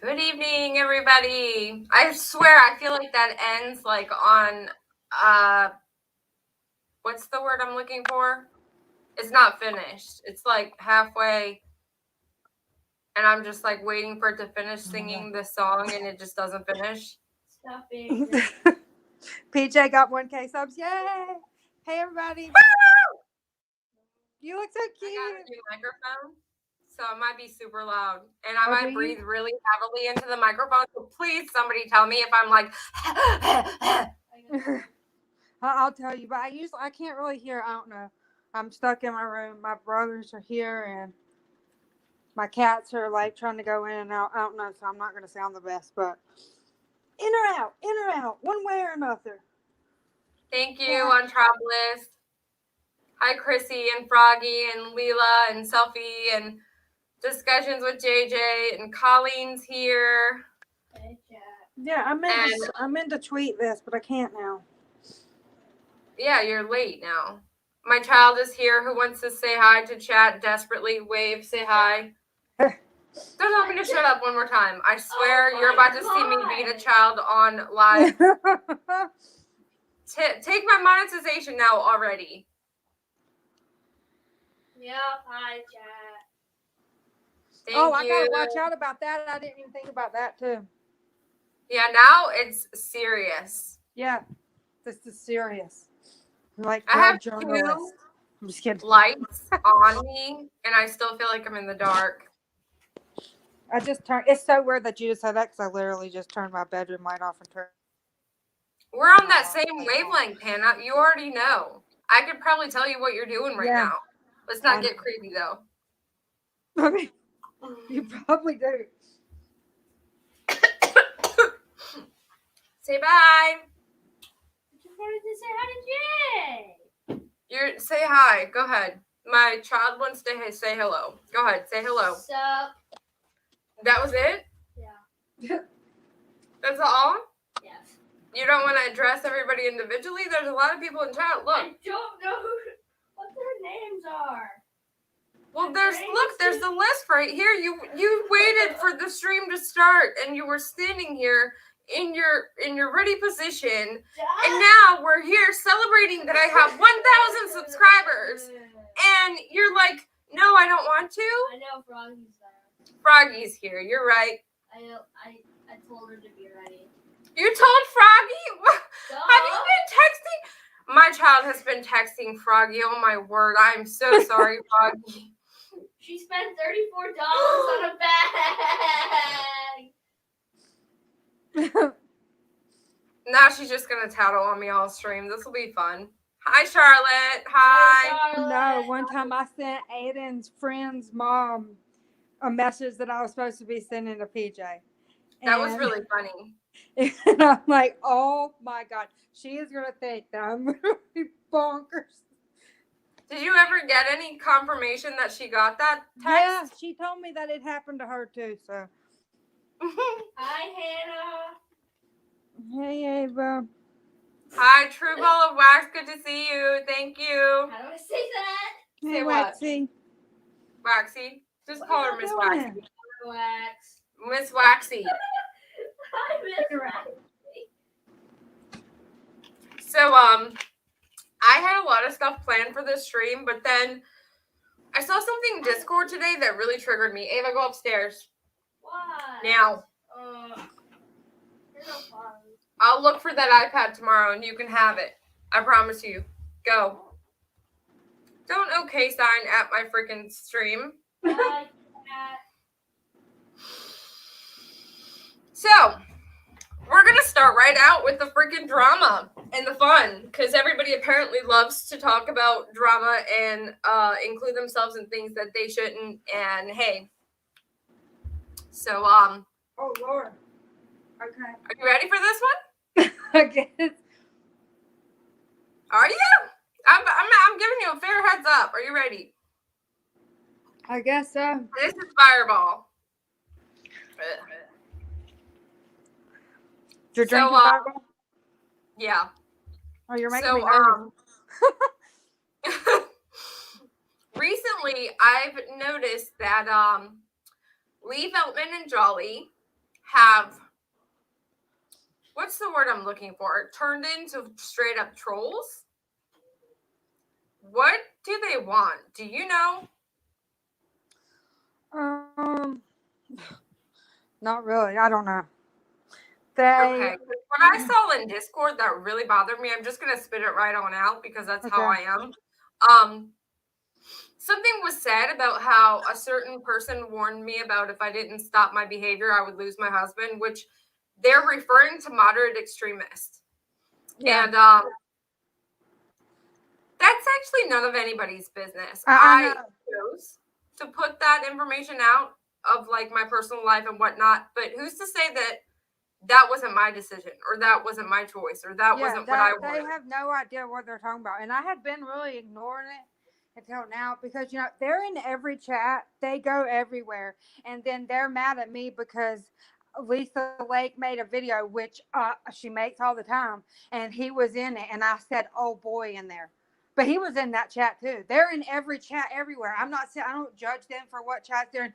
Good evening, everybody. I swear, I feel like that ends like on, what's the word I'm looking for? It's not finished. It's like halfway, and I'm just like waiting for it to finish singing the song, and it just doesn't finish. Stop being PJ got 1K subs. Yay! Hey, everybody. You look so cute. I got a new microphone, so it might be super loud, and I might breathe really heavily into the microphone. So please, somebody tell me if I'm like. I'll tell you, but I can't really hear. I don't know. I'm stuck in my room. My brothers are here, and my cats are like trying to go in and out. I don't know, so I'm not going to sound the best, but in or out, one way or another. Thank you, Untravelist. Hi, Chrissy and Froggy and Leela and Selfie and Discussions with JJ and Colleen's here. Yeah, I meant to tweet this, but I can't now. Yeah, you're late now. My child is here who wants to say hi to chat desperately. Wave, say hi. Don't tell me to shut up one more time. I swear you're about to see me beat a child on live. Take my monetization now already. Yep, hi, chat. Thank you. I gotta watch out about that. I didn't even think about that too. Yeah, now it's serious. Yeah, this is serious. Like I have journalist. I'm just kidding. Lights on me, and I still feel like I'm in the dark. I just turned. It's so weird that you just said that because I literally just turned my bedroom light off and turned. We're on that same wavelength, Hannah. You already know. I could probably tell you what you're doing right now. Let's not get creepy, though. Okay. You probably do. Say bye. I just wanted to say hi to Jay. Say hi. Go ahead. My child wants to say hello. Go ahead. Say hello. Sup? That was it? Yeah. That's all? Yes. You don't want to address everybody individually? There's a lot of people in chat. Look. I don't know what their names are. Well, there's the list right here. You waited for the stream to start, and you were standing here in your ready position, and now we're here celebrating that I have 1,000 subscribers, and you're like, no, I don't want to. I know Froggy's there. Froggy's here. You're right. I told her to be ready. You told Froggy? Have you been texting? My child has been texting Froggy. Oh my word! I'm so sorry, Froggy. She spent $34 on a bag. Now she's just gonna tattle on me all stream. This will be fun. Hi, Charlotte. Hi. No, one time I sent Aiden's friend's mom a message that I was supposed to be sending to PJ. That was really funny. And I'm like, oh my God, she is gonna think that I'm really bonkers. Did you ever get any confirmation that she got that text? Yeah, she told me that it happened to her too, so. Hi, Hannah. Hey, Ava. Hi, True Ball of Wax. Good to see you. Thank you. How do I say that? Hey, say Waxy. What? Waxy. Just call her Miss Waxy. Wax. Miss Waxy. Hi, Miss Waxy. So, I had a lot of stuff planned for this stream, but then I saw something in Discord today that really triggered me. Ava, go upstairs. Why? Now. You're no fun. I'll look for that iPad tomorrow, and you can have it. I promise you. Go. Don't okay sign at my freaking stream. Bye, So, we're going to start right out with the freaking drama and the fun, because everybody apparently loves to talk about drama and include themselves in things that they shouldn't, and hey. So, Oh, Lord. Okay. Are you ready for this one? I guess. Are you? I'm giving you a fair heads up. Are you ready? I guess so. This is Fireball. You're drinking Fireball? Yeah. Oh, you're making me nervous. Recently, I've noticed that Lee Veltman and Jolly have, what's the word I'm looking for? Turned into straight up trolls? What do they want? Do you know? Not really. I don't know. Okay. What I saw in Discord that really bothered me, I'm just gonna spit it right on out because that's how I am. Something was said about how a certain person warned me about if I didn't stop my behavior, I would lose my husband, which they're referring to moderate extremists. Yeah. And that's actually none of anybody's business. I chose to put that information out of like my personal life and whatnot, but who's to say that that wasn't my decision or that wasn't my choice or that wasn't what I wanted? They have no idea what they're talking about. And I had been really ignoring it until now because, you know, they're in every chat. They go everywhere. And then they're mad at me because Lisa Lake made a video, which she makes all the time. And he was in it. And I said, oh boy, in there. But he was in that chat too. They're in every chat everywhere. I don't judge them for what chat they're in.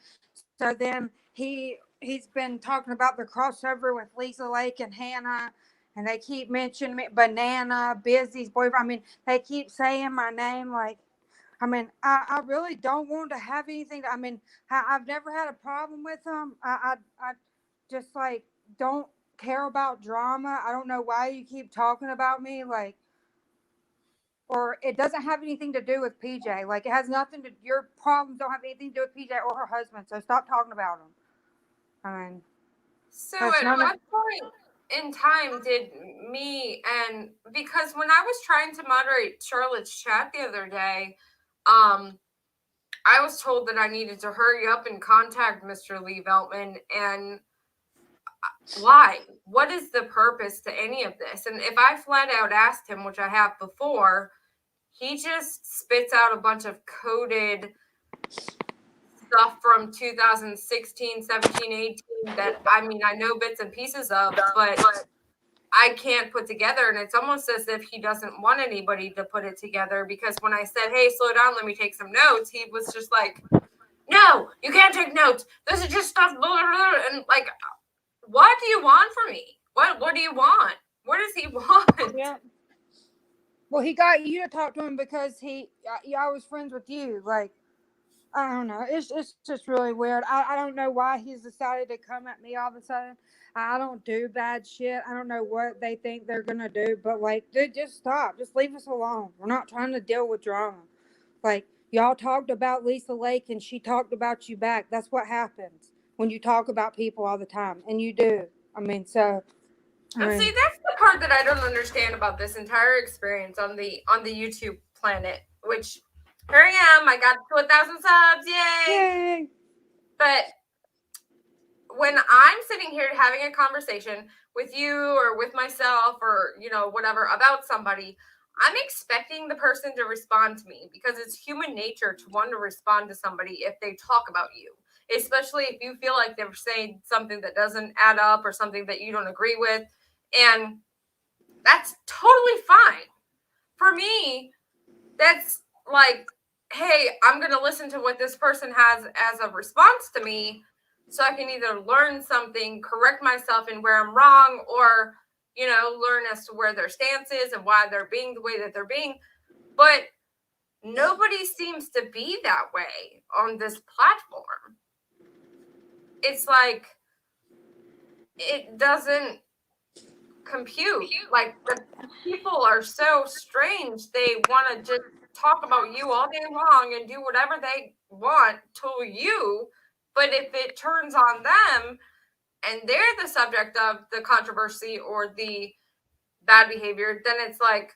So then he's been talking about the crossover with Lisa Lake and Hannah, and they keep mentioning me, Banana, Busy's boyfriend. I mean, they keep saying my name. Like, I mean, I really don't want to have anything. I mean, I've never had a problem with them. I just like don't care about drama. I don't know why you keep talking about me. Like, or it doesn't have anything to do with PJ. Like, it has nothing to, your problems don't have anything to do with PJ or her husband. So stop talking about them. I mean, so at what point in time did me, and because when I was trying to moderate Charlotte's chat the other day, I was told that I needed to hurry up and contact Mr. Lee Veltman. And why? What is the purpose to any of this? And if I flat out asked him, which I have before, he just spits out a bunch of coded stuff from 2016, 17, 18 that, I mean, I know bits and pieces of, but I can't put together. And it's almost as if he doesn't want anybody to put it together, because when I said, hey, slow down, let me take some notes, he was just like, no, you can't take notes. This is just stuff. Blah, blah, blah. And like, what do you want from me? What do you want? What does he want? Yeah. Well, he got you to talk to him because I was friends with you. Like, I don't know. It's just really weird. I don't know why he's decided to come at me all of a sudden. I don't do bad shit. I don't know what they think they're gonna do, but like, dude, just stop. Just leave us alone. We're not trying to deal with drama. Like, y'all talked about Lisa Lake and she talked about you back. That's what happens when you talk about people all the time, and you do. I mean, so. And see, that's the part that I don't understand about this entire experience on the YouTube planet, which here I am. I got to 1,000 subs. Yay! But when I'm sitting here having a conversation with you or with myself or, you know, whatever about somebody, I'm expecting the person to respond to me, because it's human nature to want to respond to somebody if they talk about you, especially if you feel like they're saying something that doesn't add up or something that you don't agree with. And that's totally fine. For me, that's like, hey, I'm going to listen to what this person has as a response to me, so I can either learn something, correct myself in where I'm wrong, or, you know, learn as to where their stance is and why they're being the way that they're being. But nobody seems to be that way on this platform. It's like, it doesn't compute. Like, the people are so strange. They want to just talk about you all day long and do whatever they want to you. But if it turns on them and they're the subject of the controversy or the bad behavior, then it's like,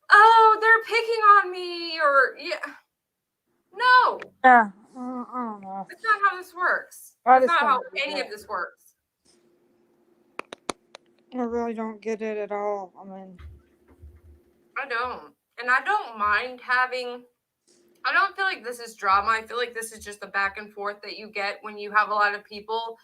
oh, they're picking on me, or yeah. No. Yeah. I don't know. That's not how this works. That's not how any of this works. I really don't get it at all. I mean, I don't. And I don't mind having, I don't feel like this is drama. I feel like this is just the back and forth that you get when you have a lot of people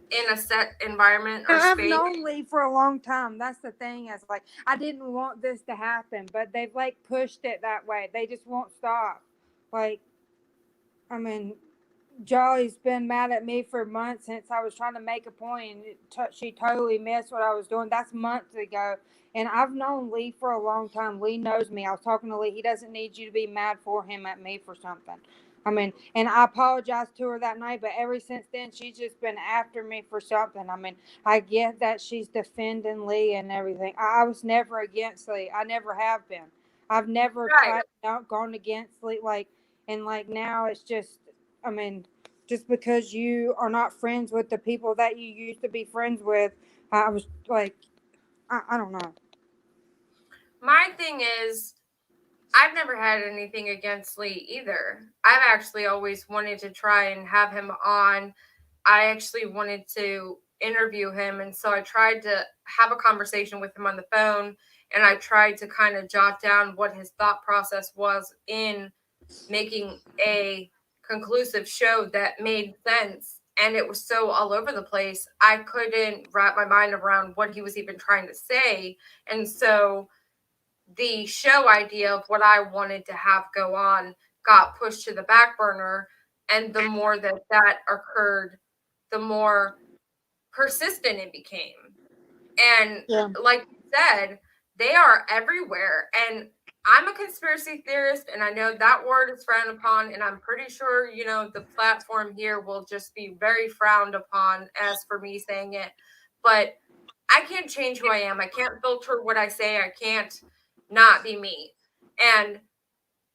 in a set environment or I've space. known Lee for a long time. That's the thing. Is like, I didn't want this to happen, but they've like pushed it that way. They just won't stop. Like, I mean, Jolly's been mad at me for months since I was trying to make a point, and she totally missed what I was doing. That's months ago. And I've known Lee for a long time. Lee knows me. I was talking to Lee. He doesn't need you to be mad for him at me for something. I mean, and I apologized to her that night, but ever since then, she's just been after me for something. I mean, I get that she's defending Lee and everything. I was never against Lee. I never have been. I've never Right. gone against Lee. And now it's just, I mean, just because you are not friends with the people that you used to be friends with, I was like, I don't know. My thing is, I've never had anything against Lee either. I've actually always wanted to try and have him on. I actually wanted to interview him, and so I tried to have a conversation with him on the phone, and I tried to kind of jot down what his thought process was in making a conclusive show that made sense. And it was so all over the place, I couldn't wrap my mind around what he was even trying to say. And so the show idea of what I wanted to have go on got pushed to the back burner. And the more that occurred, the more persistent it became. And Yeah. like you said, they are everywhere. And I'm a conspiracy theorist, and I know that word is frowned upon. And I'm pretty sure, the platform here will just be very frowned upon as for me saying it. But I can't change who I am. I can't filter what I say. I can't not be me. And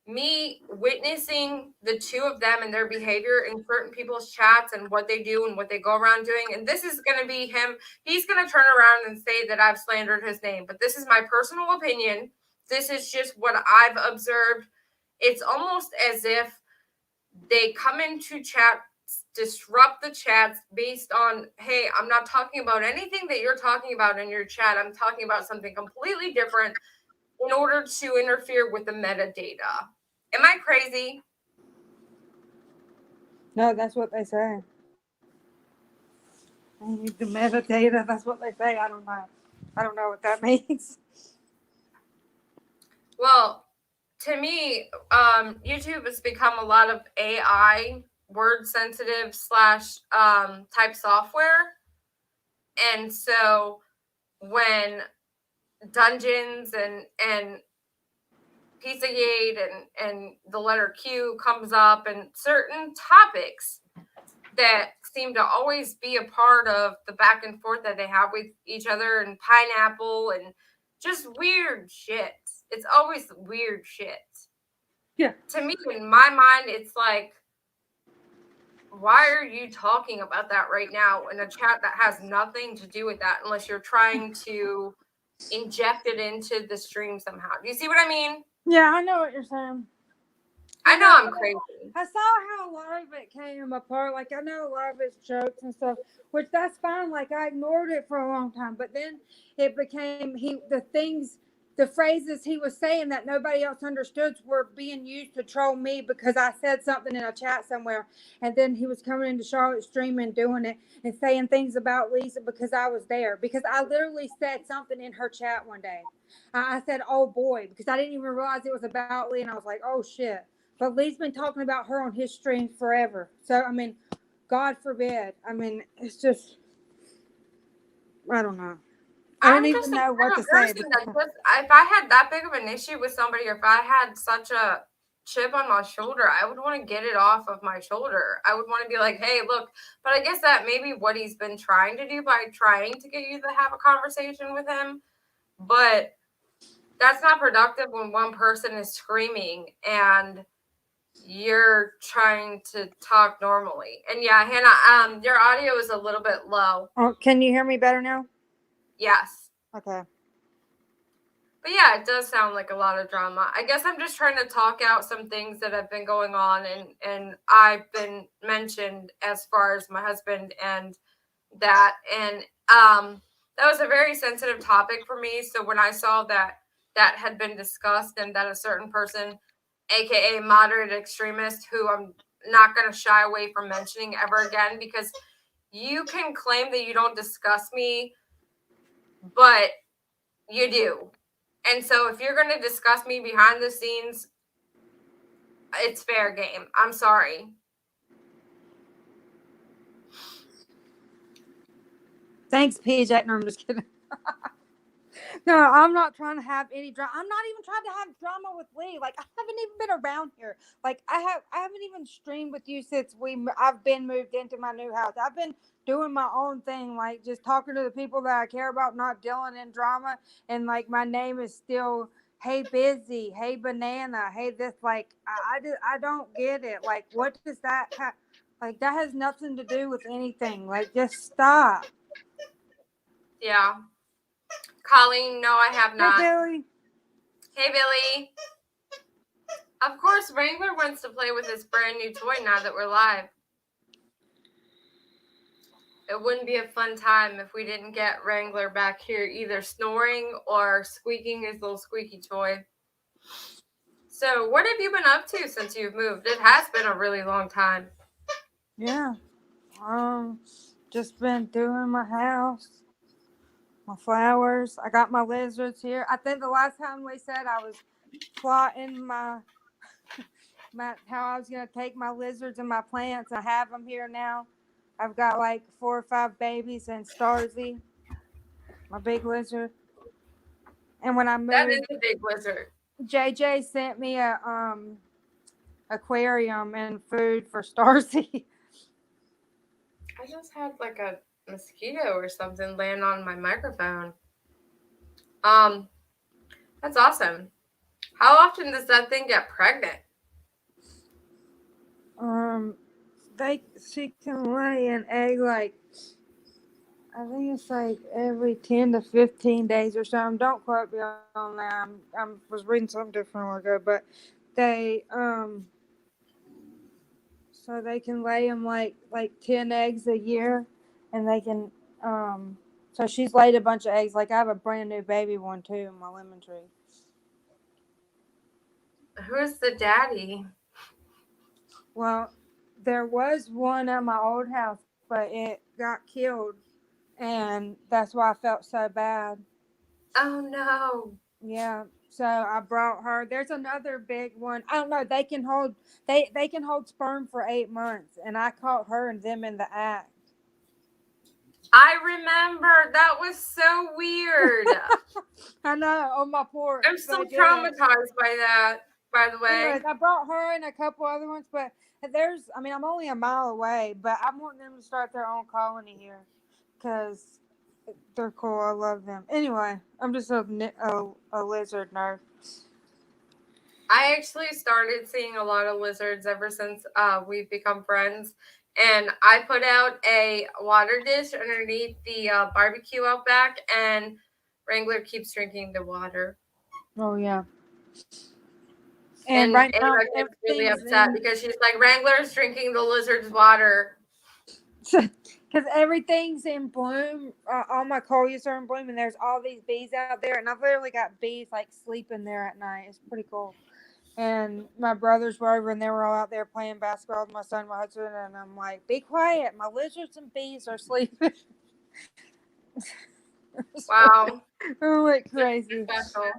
me witnessing the two of them and their behavior in certain people's chats and what they do and what they go around doing. And this is going to be him. He's going to turn around and say that I've slandered his name. But this is my personal opinion. This is just what I've observed. It's almost as if they come into chat, disrupt the chats based on, hey, I'm not talking about anything that you're talking about in your chat. I'm talking about something completely different in order to interfere with the metadata. Am I crazy? No, that's what they say. I need the metadata. That's what they say. I don't know. I don't know what that means. Well, to me, YouTube has become a lot of AI word sensitive / type software. And so when Dungeons and Pizzagate and the letter Q comes up and certain topics that seem to always be a part of the back and forth that they have with each other, and pineapple and just weird shit. It's always weird shit. Yeah. To me, in my mind, it's like, why are you talking about that right now in a chat that has nothing to do with that unless you're trying to inject it into the stream somehow? Do you see what I mean? Yeah, I know what you're saying. I know I'm crazy. I saw how a lot of it came apart. Like, I know a lot of it's jokes and stuff, which that's fine. Like, I ignored it for a long time. But then it became, the phrases he was saying that nobody else understood were being used to troll me because I said something in a chat somewhere. And then he was coming into Charlotte's stream and doing it and saying things about Lisa because I was there. Because I literally said something in her chat one day. I said, oh boy, because I didn't even realize it was about Lee. And I was like, oh shit. But Lee's been talking about her on his streams forever. So, I mean, God forbid. I mean, it's just, I don't know. I don't even know what to say. Person that just, if I had that big of an issue with somebody, or if I had such a chip on my shoulder, I would want to get it off of my shoulder. I would want to be like, hey, look. But I guess that may be what he's been trying to do by trying to get you to have a conversation with him. But that's not productive when one person is screaming and you're trying to talk normally. And yeah, Hannah, your audio is a little bit low. Oh, can you hear me better now? Yes. Okay. But yeah, it does sound like a lot of drama. I guess I'm just trying to talk out some things that have been going on, and I've been mentioned as far as my husband and that. And that was a very sensitive topic for me. So when I saw that had been discussed and that a certain person, aka Moderate Extremist, who I'm not going to shy away from mentioning ever again, because you can claim that you don't discuss me, but you do. And so if you're going to discuss me behind the scenes, it's fair game. I'm sorry. Thanks, PJ. No, I'm just kidding. No, I'm not trying to have any drama. I'm not even trying to have drama with Lee. Like, I haven't even been around here. Like, I haven't even streamed with you since I've been moved into my new house. I've been doing my own thing, like just talking to the people that I care about, not dealing in drama. And like, my name is still Hey Busy, Hey Banana, Hey this. Like, I don't get it. Like, what does that have? Like, that has nothing to do with anything. Like, just stop. Yeah. Colleen, no, I have not. Hey, Billy. Hey, Billy. Of course, Wrangler wants to play with his brand new toy now that we're live. It wouldn't be a fun time if we didn't get Wrangler back here either snoring or squeaking his little squeaky toy. So what have you been up to since you've moved? It has been a really long time. Yeah. Just been doing my house, my flowers. I got my lizards here. I think the last time we said I was plotting my how I was gonna take my lizards and my plants. I have them here now. I've got like 4 or 5 babies and Starsy, my big lizard. And when I moved, That is a big lizard. JJ sent me a aquarium and food for Starsy. I just had like a mosquito or something land on my microphone. That's awesome. How often does that thing get pregnant? She can lay an egg like, I think it's like every 10 to 15 days or something. Don't quote me on that. I was reading something different ago, but they so they can lay them like 10 eggs a year, and they can so she's laid a bunch of eggs. Like, I have a brand new baby one too in my lemon tree. Who's the daddy? Well, there was one at my old house, but it got killed, and that's why I felt so bad. Oh no. Yeah, so I brought her. There's another big one. I don't know. They can hold sperm for 8 months, and I caught her and them in the act. I remember. That was so weird. I know, on my porch. I'm still traumatized by that, by the way. Anyways, I brought her and a couple other ones, but I'm only a mile away, but I want them to start their own colony here because they're cool. I love them. Anyway, I'm just a lizard nerd. I actually started seeing a lot of lizards ever since we've become friends. And I put out a water dish underneath the barbecue out back, and Wrangler keeps drinking the water. Oh, yeah. And right now, Ava gets really upset because she's like, Wrangler's drinking the lizard's water. Because everything's in bloom. All my coleus are in bloom, and there's all these bees out there. And I've literally got bees like sleeping there at night. It's pretty cool. And my brothers were over, and they were all out there playing basketball with my son, my husband, and I'm like, be quiet. My lizards and bees are sleeping. Wow. I'm like crazy. Special.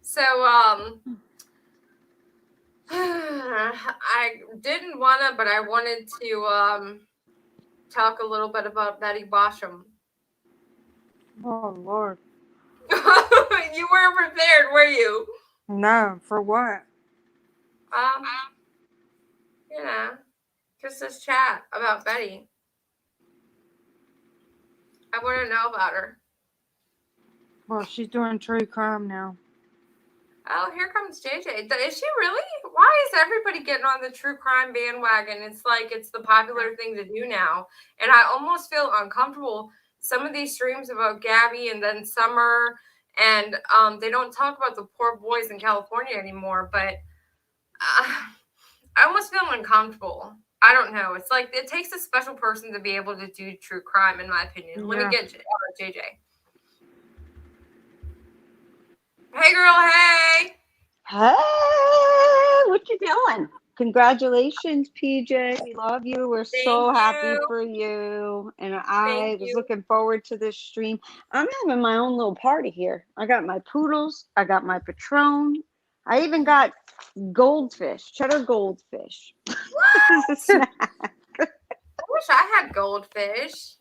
So, I didn't want to, but I wanted to talk a little bit about Betty Bosham. Oh, Lord. You weren't prepared, were you? No, for what? You know, just this chat about Betty. I want to know about her. Well, she's doing true crime now. Oh, here comes JJ. Is she really? Why is everybody getting on the true crime bandwagon? It's like it's the popular thing to do now. And I almost feel uncomfortable. Some of these streams about Gabby and then Summer, and they don't talk about the poor boys in California anymore, but I almost feel uncomfortable. I don't know. It's like it takes a special person to be able to do true crime, in my opinion. Yeah. Let me get JJ. Hey, girl. Hey. Hey, what you doing? Congratulations, PJ. We love you. We're so happy for you. And I was looking forward to this stream. I'm having my own little party here. I got my poodles. I got my Patron. I even got goldfish, cheddar goldfish. What? I wish I had like goldfish.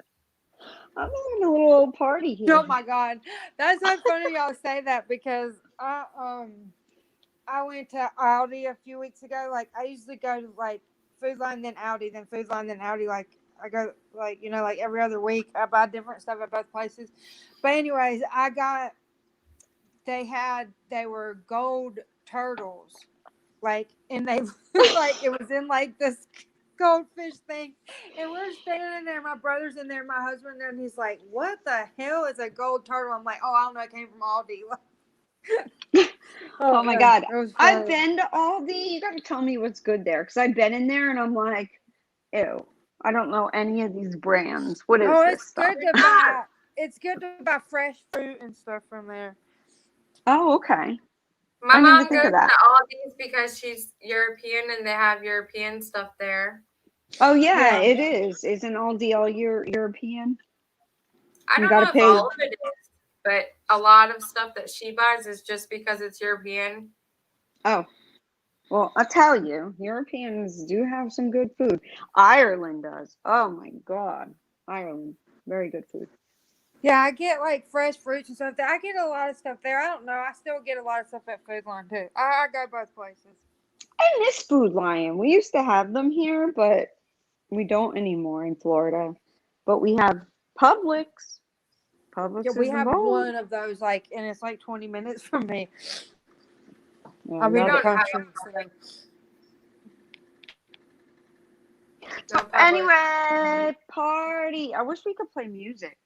I'm having a little party here. Oh my God, that's so funny y'all say that because I went to Aldi a few weeks ago. Like I usually go to like Food Line, then Aldi, then Food Line, then Aldi. Like I go like like every other week. I buy different stuff at both places. But anyways, they were gold turtles, like, and they looked like it was in like this goldfish thing, and we're standing there. My brother's in there, my husband there, and he's like, "What the hell is a gold turtle?" I'm like, "Oh, I don't know. It came from Aldi." Oh my yeah, God. it was I've funny. been to Aldi. You got to tell me what's good there because I've been in there and I'm like, ew, I don't know any of these brands. What is Oh, this it's stuff? good to buy. It's good to buy fresh fruit and stuff from there. Oh, okay. My I didn't even mom think goes of that. to Aldi's because she's European and they have European stuff there. Oh, yeah, Yeah. it is. Isn't Aldi all European? I You don't got to know if pay. all of it is, but a lot of stuff that she buys is just because it's European. Oh, well, I'll tell you, Europeans do have some good food. Ireland does. Oh my God. Ireland. Very good food. Yeah, I get like fresh fruits and stuff. I get a lot of stuff there. I don't know. I still get a lot of stuff at Food Line too. I go both places. I miss Food Lion. We used to have them here, but we don't anymore in Florida. But we have Publix. Publix Yeah, we is the have vote. one of those, like, and it's like 20 minutes from me. Yeah, I'm We in the don't have country. So. no Publix. Anyway, party. I wish we could play music.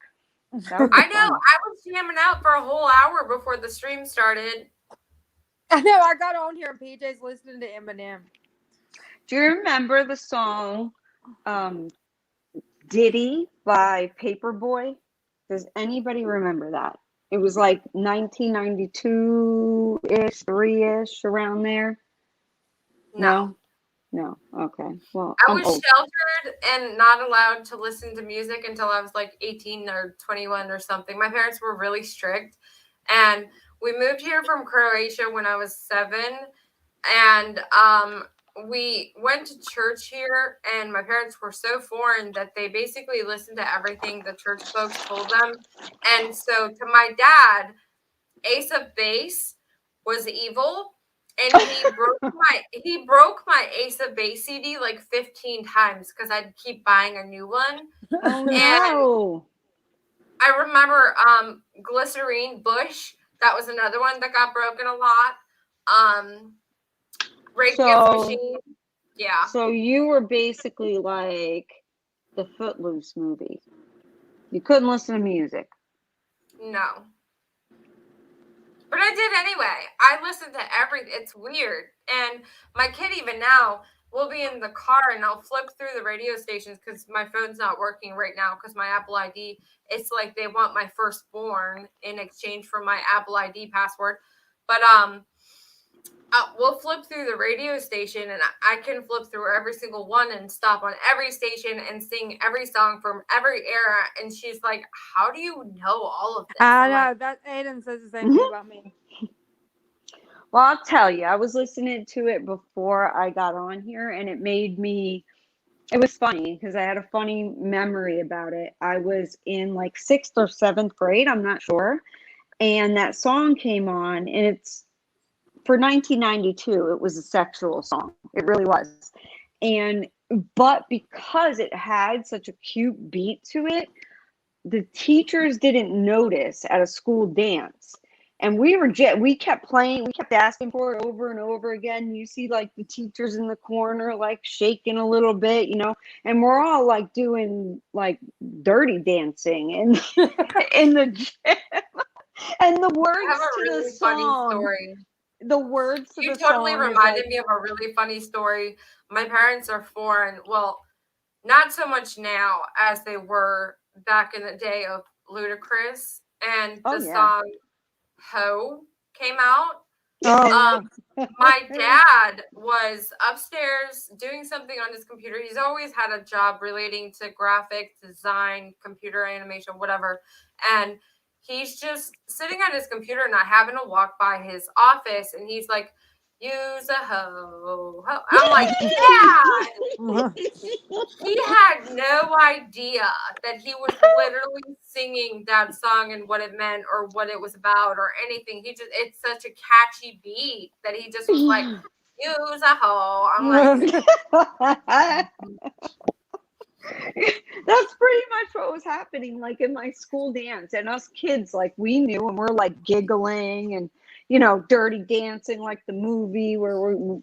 That would be I know. fun. I was jamming out for a whole hour before the stream started. I know. I got on here and PJ's listening to Eminem. Do you remember the song Diddy by Paperboy? Does anybody remember that? It was like 1992-ish, 3-ish, around there. No. No. Okay. Well, I I'm was old. sheltered and not allowed to listen to music until I was like 18 or 21 or something. My parents were really strict. And we moved here from Croatia when I was 7. And we went to church here. And my parents were so foreign that they basically listened to everything the church folks told them. And so to my dad, Ace of Base was evil. And he broke my Ace of Base CD like 15 times because I'd keep buying a new one. Oh And no. I remember Glycerine Bush. That was another one that got broken a lot. Rage Against the Machine. Yeah. So you were basically like the Footloose movie. You couldn't listen to music. No. But I did anyway. I listened to everything. It's weird. And my kid even now will be in the car and I'll flip through the radio stations because my phone's not working right now because my Apple ID, it's like they want my firstborn in exchange for my Apple ID password. But we'll flip through the radio station and I can flip through every single one and stop on every station and sing every song from every era. And she's like, how do you know all of this? I I'm know. like, That Aiden says the same thing about me. Well, I'll tell you, I was listening to it before I got on here and it was funny because I had a funny memory about it. I was in like 6th or 7th grade, I'm not sure. And that song came on and it's for 1992, it was a sexual song. It really was. But because it had such a cute beat to it, the teachers didn't notice at a school dance. And we kept playing, we kept asking for it over and over again. You see like the teachers in the corner like shaking a little bit, and we're all like doing like dirty dancing and in the gym. And the I have words a to really the funny song, story. the words to You the totally song is reminded like, me of a really funny story. My parents are foreign. Well, not so much now as they were back in the day of Ludacris. And oh the yeah. song Ho came out. Oh, My dad was upstairs doing something on his computer. He's always had a job relating to graphic design, computer animation, whatever. And he's just sitting at his computer and I happen to walk by his office and he's like, use a hoe. I'm like, Dad, he had no idea that he was literally singing that song and what it meant or what it was about or anything. It's such a catchy beat that he just was like, use a hoe. I'm like, that's pretty much what was happening, like in my school dance, and us kids, like, we knew, and we're like giggling and, you know, dirty dancing like the movie where we're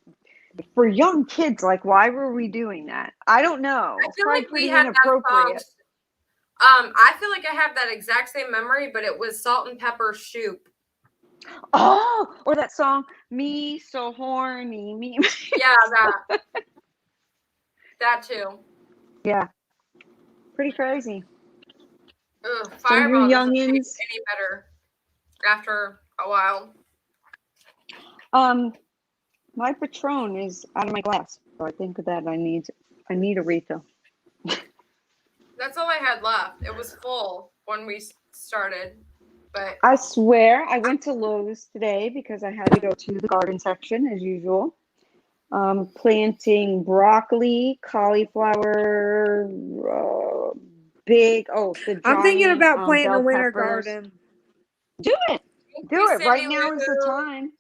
for young kids. Like, why were we doing that? I don't know. I It's feel probably like we pretty had that song. inappropriate. I feel like I have that exact same memory, but it was Salt and Pepper Shoop. Oh, or that song, Me So Horny, Me. Yeah, that too. Yeah, pretty crazy. Ugh, So you Fireball doesn't taste youngins, any better after a while. my Patron is out of my glass, so I think that I need a refill. That's all I had left. It was full when we started, but I swear I went to Lowe's today because I had to go to the garden section as usual. Planting broccoli, cauliflower, the giant, I'm thinking about planting a bell winter peppers. garden. Do it. thank Do you, it. Right Cindy now is the Lou. time.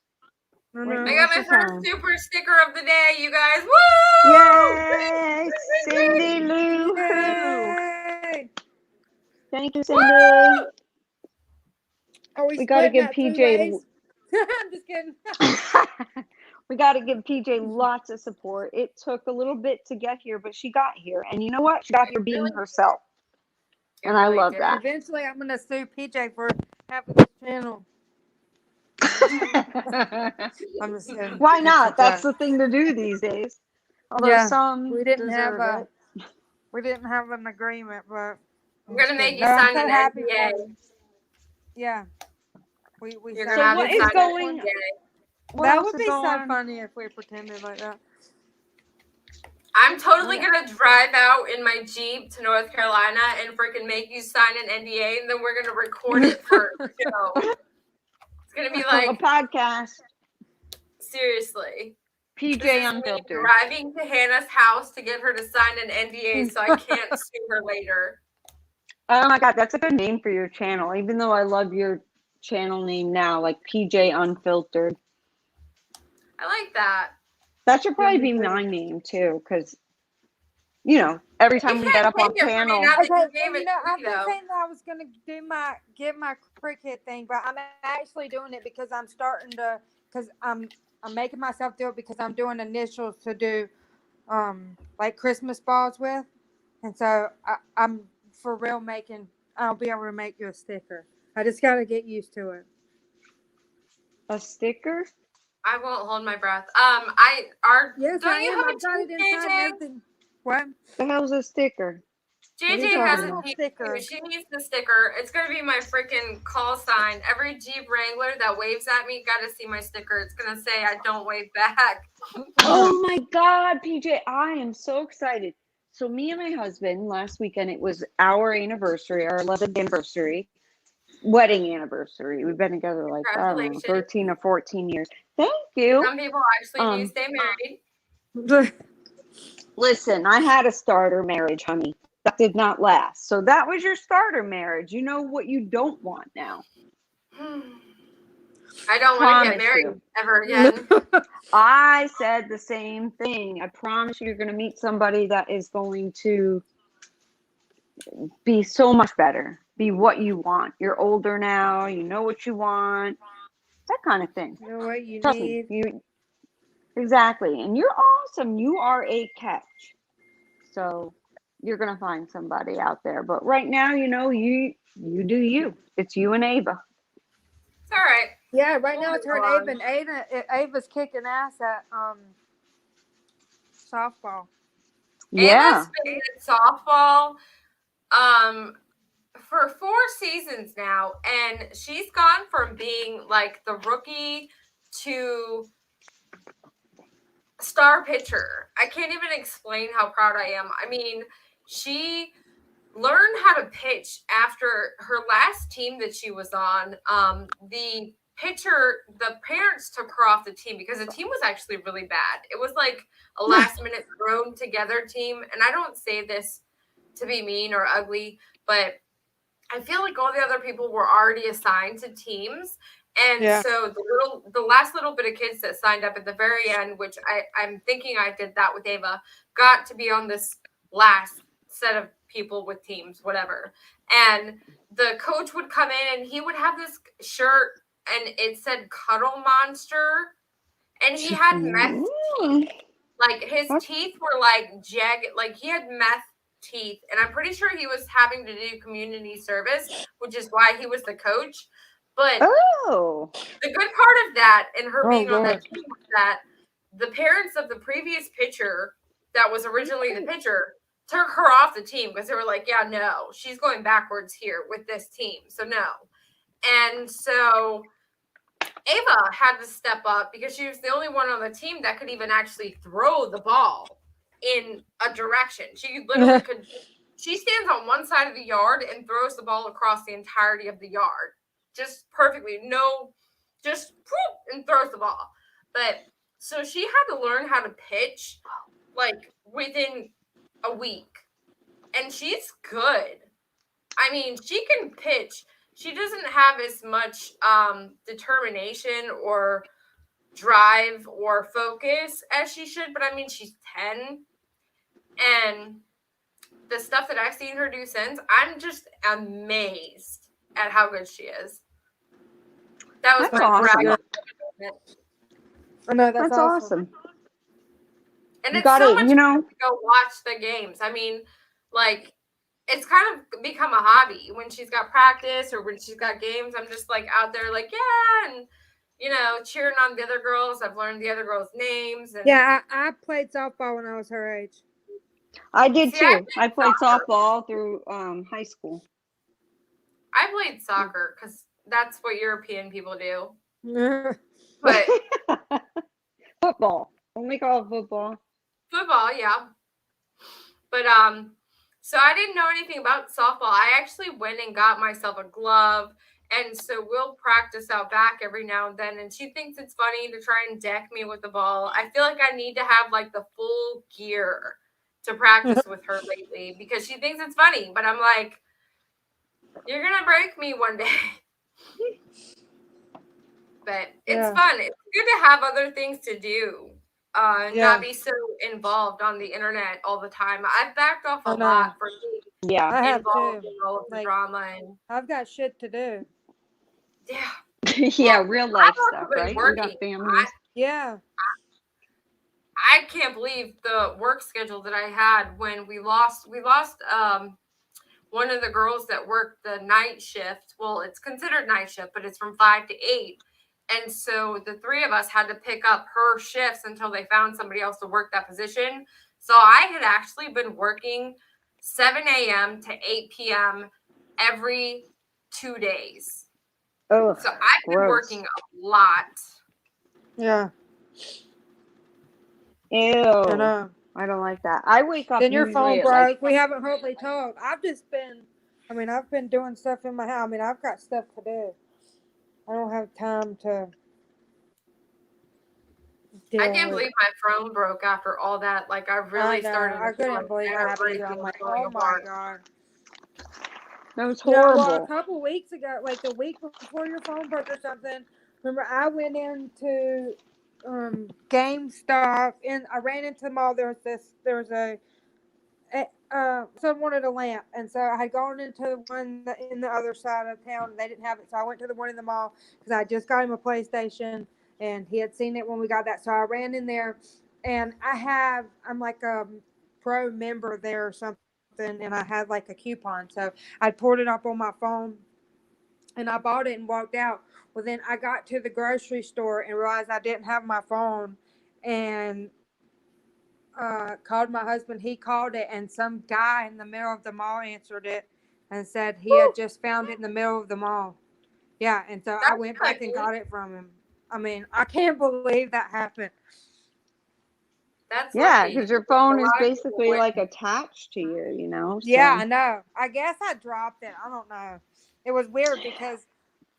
I Right know. I now got is my the first time. super sticker of the day, you guys. Woo! Yay! Cindy Lou. Yay! Thank you, Cindy. Woo! Are we We got to splitting give that 3 PJ. ways? I'm just kidding. We got to give PJ lots of support. It took a little bit to get here, but she got here. And you know what? She got here being herself. And I love that. Eventually, I'm gonna sue PJ for having this channel. I'm just kidding. Why not? It's That's the thing to do these days. Although Yeah, some we didn't have deserve it. we didn't have an agreement, but I'm gonna make you No, I'm sign so an happy NDA. for you. Yeah, we You're signed gonna have what to is sign an going- NDA. What that else would is be so going on? funny if we pretended like that. I'm totally Yeah. gonna drive out in my Jeep to North Carolina and freaking make you sign an NDA, and then we're gonna record it for a show. It's gonna be A like, podcast. seriously. PJ This is me Unfiltered. driving to Hannah's house to get her to sign an NDA so I can't sue her later. Oh my God, that's a good name for your channel. Even though I love your channel name now, like PJ Unfiltered. I like that. That should probably be my name too, because, you know, every time You we get can't up on take it from me panel. now that Okay, you so gave it I've to me, been though. saying that I was gonna get my cricket thing, but I'm actually doing it because I'm starting to, because I'm making myself do it because I'm doing initials to do, like Christmas balls with, and so I'm for real making. I'll be able to make you a sticker. I just got to get used to it. A sticker? I won't hold my breath. Yes, don't I you am. have a I've got it Jeep, inside and JJ? everything. What? The hell's a sticker? What are you JJ talking has a about? Jeep Sticker. too. She needs the sticker. It's gonna be my freaking call sign. Every Jeep Wrangler that waves at me gotta see my sticker. It's gonna say I don't wave back. Oh my God, PJ, I am so excited. So me and my husband, last weekend, it was our anniversary, our 11th anniversary, wedding anniversary. We've been together like, I don't know, Congratulations. 13 or 14 years. Thank you. Some people actually do stay married. Listen, I had a starter marriage, honey. That did not last. So that was your starter marriage. You know what you don't want now. I don't want to get Promise married you. ever again. I said the same thing. I promise you're going to meet somebody that is going to be so much better. Be what you want. You're older now. You know what you want. That kind of thing. You know what you Trust need? me. Exactly. And you're awesome. You are a catch. So you're going to find somebody out there. But right now, you know, you do you. It's you and Ava. It's all right. Yeah, right now it's her and We'll Ava, and Ava's kicking ass at softball. Yeah. Ava's been at softball for 4 seasons now, and she's gone from being like the rookie to star pitcher. I can't even explain how proud I am. I mean, she learned how to pitch after her last team that she was on. The pitcher, the parents took her off the team because the team was actually really bad. It was like a last minute thrown together team. And I don't say this to be mean or ugly, but I feel like all the other people were already assigned to teams. And so the last little bit of kids that signed up at the very end, which I'm thinking I did that with Ava, got to be on this last set of people with teams, whatever. And the coach would come in and he would have this shirt and it said Cuddle Monster. And he had meth teeth. Like his teeth were like jagged, like he had meth teeth. And I'm pretty sure he was having to do community service, which is why he was the coach. But the good part of that and her being on that team was that the parents of the previous pitcher that was originally the pitcher took her off the team because they were like, yeah, no, she's going backwards here with this team. So no. And so Ava had to step up because she was the only one on the team that could even actually throw the ball in a direction. She literally could. She stands on one side of the yard and throws the ball across the entirety of the yard. Just perfectly. No, just whoop, and throws the ball. But so she had to learn how to pitch like within a week. And she's good. I mean, she can pitch. She doesn't have as much determination or drive or focus as she should. But I mean, she's 10. And the stuff that I've seen her do since, I'm just amazed at how good she is. That was my awesome. I know that's awesome. And it's so much fun to go watch the games. I mean, like, it's kind of become a hobby. When she's got practice or when she's got games, I'm just like out there like, yeah, and cheering on the other girls. I've learned the other girls' names. And yeah, I played softball when I was her age. I did too. I played softball through high school. I played soccer because that's what European people do. But football. Only call it football. Football, yeah. But so I didn't know anything about softball. I actually went and got myself a glove, and so we'll practice out back every now and then. And she thinks it's funny to try and deck me with the ball. I feel like I need to have like the full gear to practice with her lately because she thinks it's funny. But I'm like, you're gonna break me one day. But it's fun. It's good to have other things to do. Not be so involved on the internet all the time. I've backed off a lot for being involved in all of the drama. And I've got shit to do. Yeah. Real life stuff, right? You got families. I can't believe the work schedule that I had when we lost one of the girls that worked the night shift. Well, it's considered night shift, but it's from 5 to 8. And so the three of us had to pick up her shifts until they found somebody else to work that position. So I had actually been working 7 a.m. to 8 p.m. every 2 days. Oh, so I've been working a lot. Yeah. Ew. I don't like that. I wake up. Then your phone broke. We haven't hardly talked. I've been doing stuff in my house. I mean, I've got stuff to do. I don't have time to. I can't believe my phone broke after all that. Like, I really started. I couldn't believe it happened. I'm like, oh my God. That was horrible. Well, a couple weeks ago, like the week before your phone broke or something, remember I went into GameStop and I ran into the mall. There was someone wanted a lamp, and so I had gone into the one in the other side of town and they didn't have it, so I went to the one in the mall because I just got him a PlayStation and he had seen it when we got that, so I ran in there and I'm like a pro member there or something, and I had like a coupon, so I poured it up on my phone and I bought it and walked out. Well, then I got to the grocery store and realized I didn't have my phone and called my husband. He called it, and some guy in the middle of the mall answered it and said he had just found it in the middle of the mall. Yeah, and so I went back and got it from him. I mean, I can't believe that happened. That's because your phone is basically like attached to you, So. Yeah, I know. I guess I dropped it. I don't know. It was weird because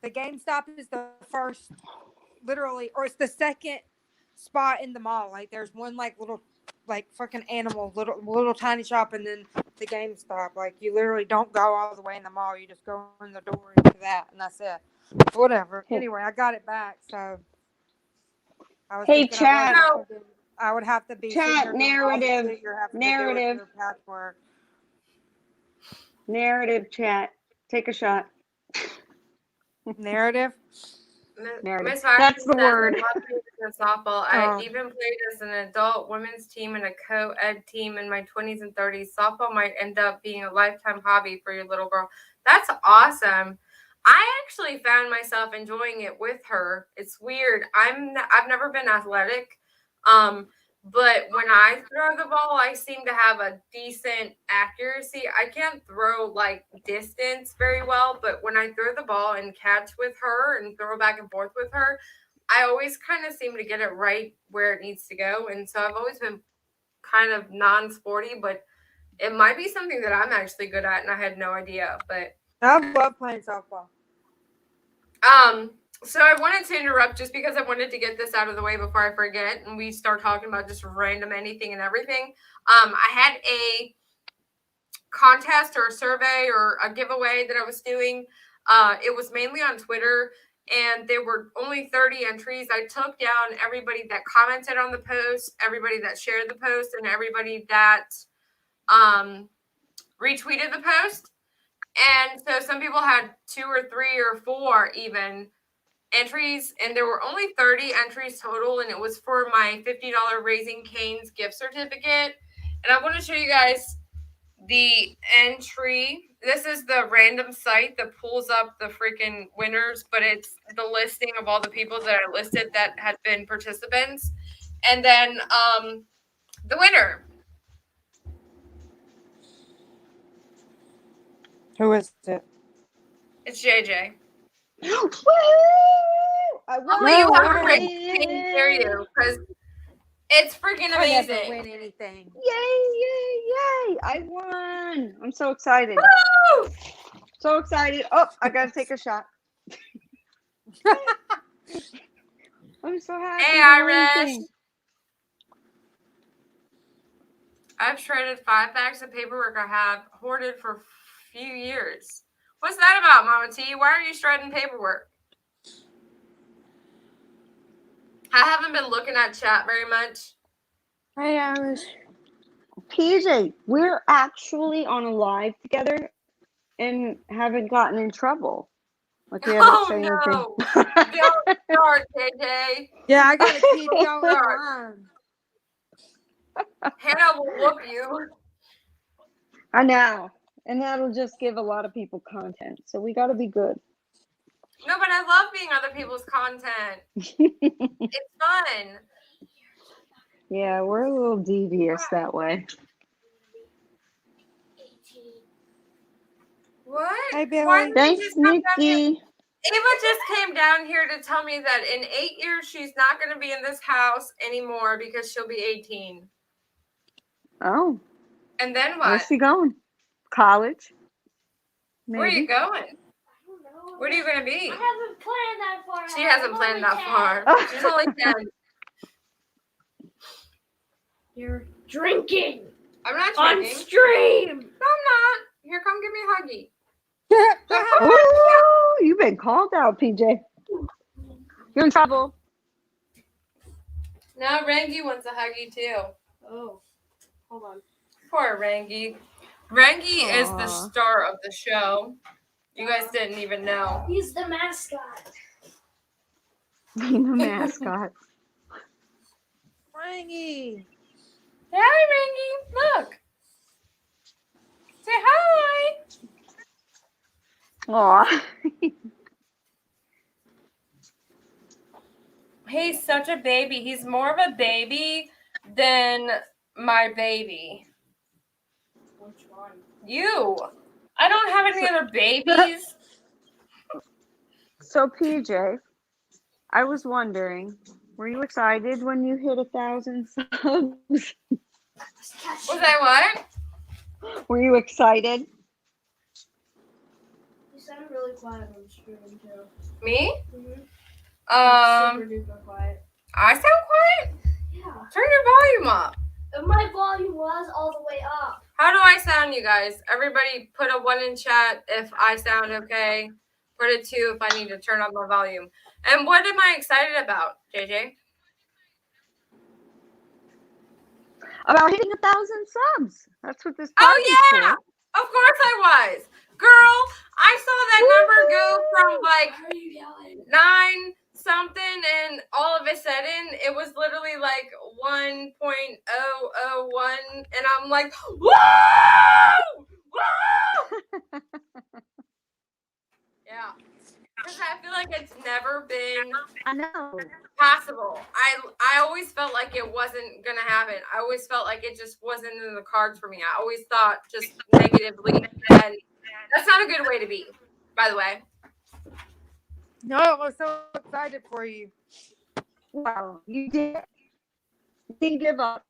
the GameStop is the first, literally, or it's the second spot in the mall. Like there's one like little, like fucking animal, little tiny shop, and then the GameStop. Like you literally don't go all the way in the mall. You just go in the door into that, and that's it. Whatever. Anyway, I got it back, so I was Hey, thinking chat. I would have to be Chat, narrative. Patchwork. Narrative, chat. Take a shot. Narrative. Narrative. Miss Harper That's the says, word. I love music and softball. I even played as an adult women's team and a co-ed team in my 20s and 30s. Softball might end up being a lifetime hobby for your little girl. That's awesome. I actually found myself enjoying it with her. It's weird. I've never been athletic. But when I throw the ball, I seem to have a decent accuracy. I can't throw like distance very well, but when I throw the ball and catch with her and throw back and forth with her, I always kind of seem to get it right where it needs to go. And so I've always been kind of non-sporty, but it might be something that I'm actually good at, and I had no idea. But I love playing softball. So I wanted to interrupt just because I wanted to get this out of the way before I forget and we start talking about just random anything and everything. I had a contest or a survey or a giveaway that I was doing. It was mainly on Twitter and there were only 30 entries. I took down everybody that commented on the post, everybody that shared the post, and everybody that retweeted the post. And so some people had 2 or 3 or 4 even entries, and there were only 30 entries total, and it was for my $50 Raising Cane's gift certificate. And I want to show you guys the entry. This is the random site that pulls up the freaking winners, but it's the listing of all the people that I listed that had been participants. And then the winner. Who is it? It's JJ. Woo! I won. Only you have a ring. I can't hear you because it's freaking amazing. I never win anything. Yay, yay, yay. I won. I'm so excited. Woo! So excited. Oh, I got to take a shot. I'm so happy. Hey, Irish. I've shredded 5 bags of paperwork I have hoarded for a few years. What's that about, Mama T? Why are you shredding paperwork? I haven't been looking at chat very much. Hey, Irish. PJ, we're actually on a live together and haven't gotten in trouble. Like we haven't said anything. Don't start, JJ. Yeah, I gotta keep going on. Hannah will whoop you. I know. And that'll just give a lot of people content. So we got to be good. No, but I love being other people's content. It's fun. Yeah, we're a little devious that way. What? Hey, Billy. Why did Thanks, you just come down here? Nikki. Ava just came down here to tell me that in 8 years she's not going to be in this house anymore because she'll be 18. Oh. And then what? Where's she going? College? Maybe. Where are you going? I don't know. What are you going to be? I haven't planned that far. She hasn't planned that far. She's only 10. You're drinking I'm not on drinking. stream. No, I'm not. Here, come give me a huggy. Ooh, you've been called out, PJ. You're in trouble. No, Rangi wants a huggy too. Oh, hold on. Poor Rangi. Rangi is the Aw. star of the show. You guys didn't even know. He's the mascot. The mascot. Rangy. Hi, Rangi. Look. Say hi. Aw. He's such a baby. He's more of a baby than my baby. Which one? You. I don't have any other babies. So, PJ, I was wondering, were you excited when you hit 1,000 subs? Was I what? Were you excited? You sound really quiet on the stream too. Me? Mm-hmm. Um, Super duper quiet. I sound quiet? Yeah. Turn your volume up. And my volume was all the way up. How do I sound, you guys? Everybody put a 1 in chat if I sound okay. Put a 2 if I need to turn up my volume. And what am I excited about, JJ? About hitting 1,000 subs. That's what this Oh, party's yeah. for. Of course I was. Girl, I saw that number go from like Why are you yelling? 9 something, and all of a sudden it was literally like 1.001, and I'm like, whoa! Whoa! Yeah. Because I feel like it's never been I know. possible. I always felt like it wasn't gonna happen. I always felt like it just wasn't in the cards for me. I always thought just negatively, and that's not a good way to be, by the way. No, I was so excited for you. Wow, you did. You didn't give up.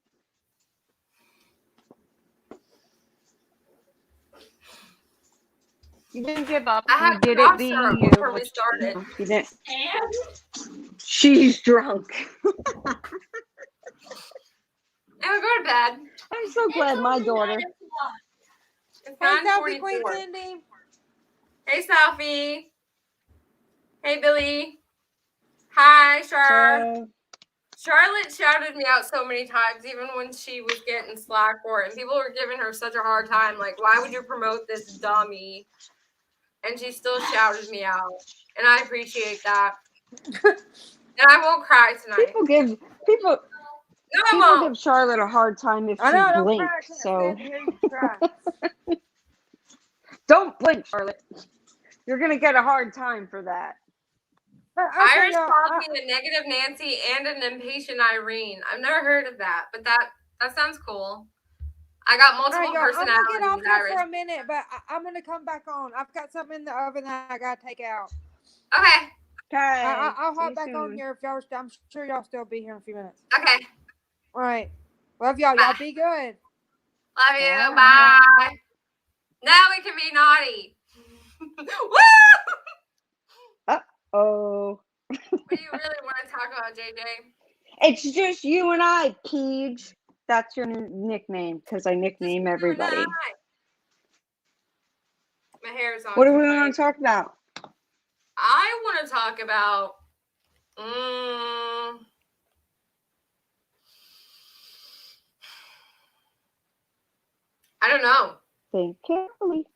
You didn't give up. I had You did cough it being syrup you. before we started. You didn't. And She's drunk. And we go to bed. I'm so glad my daughter. It's Hey, Selfie 9:44. Queen Cindy. Hey, Selfie. Hey, Billy. Hi, Char. So, Charlotte shouted me out so many times, even when she was getting slack for it. And people were giving her such a hard time. Like, why would you promote this dummy? And she still shouted me out. And I appreciate that. And I won't cry tonight. people give No, I people won't. give Charlotte a hard time if I know, she don't blinks. cry. I can't So stand to hear you cry. don't blink, Charlotte. You're gonna get a hard time for that. But, okay, Irish y'all, Poppy, a negative Nancy, and an impatient Irene. I've never heard of that, but that sounds cool. I got all right, multiple y'all, I'm gonna personalities. get off here Irish. for a minute, but I'm gonna come back on. I've got something in the oven that I gotta take out. Okay. Okay. I'll see hop you back on soon. here if y'all. I'm sure y'all still be here in a few minutes. Okay. All right, love y'all. Bye. Y'all be good. Love you. Bye. Bye. Now we can be naughty. Woo! Oh, What do you really want to talk about, JJ? it's just you and I, Peach. That's your new nickname because I nickname everybody. My hair's on. What do we want to talk about? I want to talk about. I don't know. Think carefully.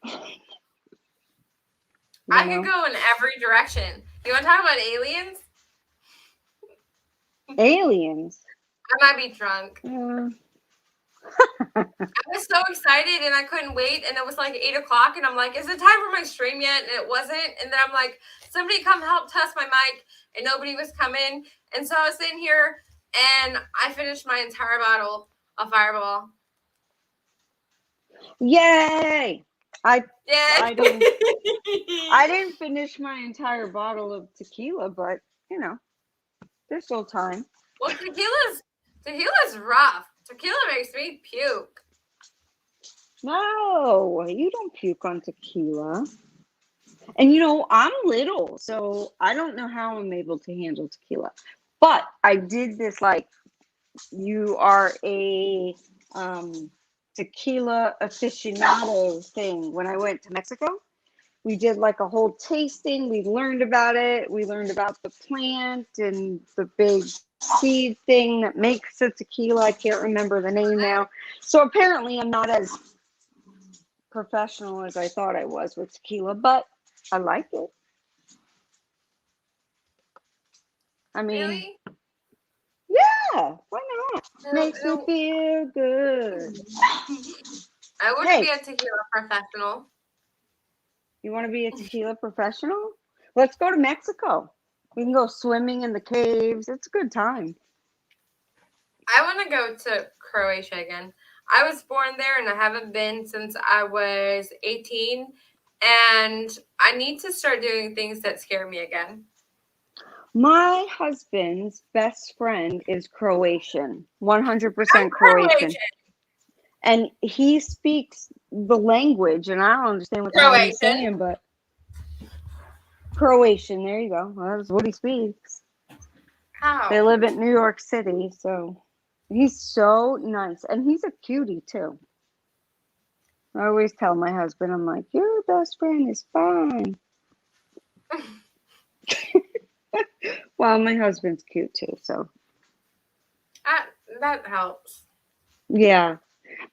I could go in every direction. You want to talk about aliens? Aliens. I might be drunk. Yeah. I was so excited and I couldn't wait, and it was like 8 o'clock, and I'm like, is it time for my stream yet? And it wasn't. And then I'm like, somebody come help test my mic, and nobody was coming. And so I was sitting here and I finished my entire bottle of Fireball. Yay! I Yeah. didn't finish my entire bottle of tequila, but you know, there's still time. Well, tequila's rough. Tequila makes me puke. No, you don't puke on tequila. And you know, I'm little, so I don't know how I'm able to handle tequila. But I did this like you are a tequila aficionado thing when I went to Mexico. We did like a whole tasting. We learned about it. We learned about the plant and the big seed thing that makes the tequila. I can't remember the name now. So apparently I'm not as professional as I thought I was with tequila, but I like it. I mean, Really? yeah, why not? Makes me feel good. I wouldn't be a tequila professional. You want to be a tequila professional? Let's go to Mexico. We can go swimming in the caves. It's a good time. I want to go to Croatia again. I was born there and I haven't been since I was 18. And I need to start doing things that scare me again. My husband's best friend is Croatian, 100% Croatian. And he speaks the language, and I don't understand what the hell he's saying, but Croatian. There you go. Well, that's what he speaks. How? They live in New York City, so he's so nice, and he's a cutie too. I always tell my husband, I'm like, your best friend is fine. Well, my husband's cute too, so That helps. yeah.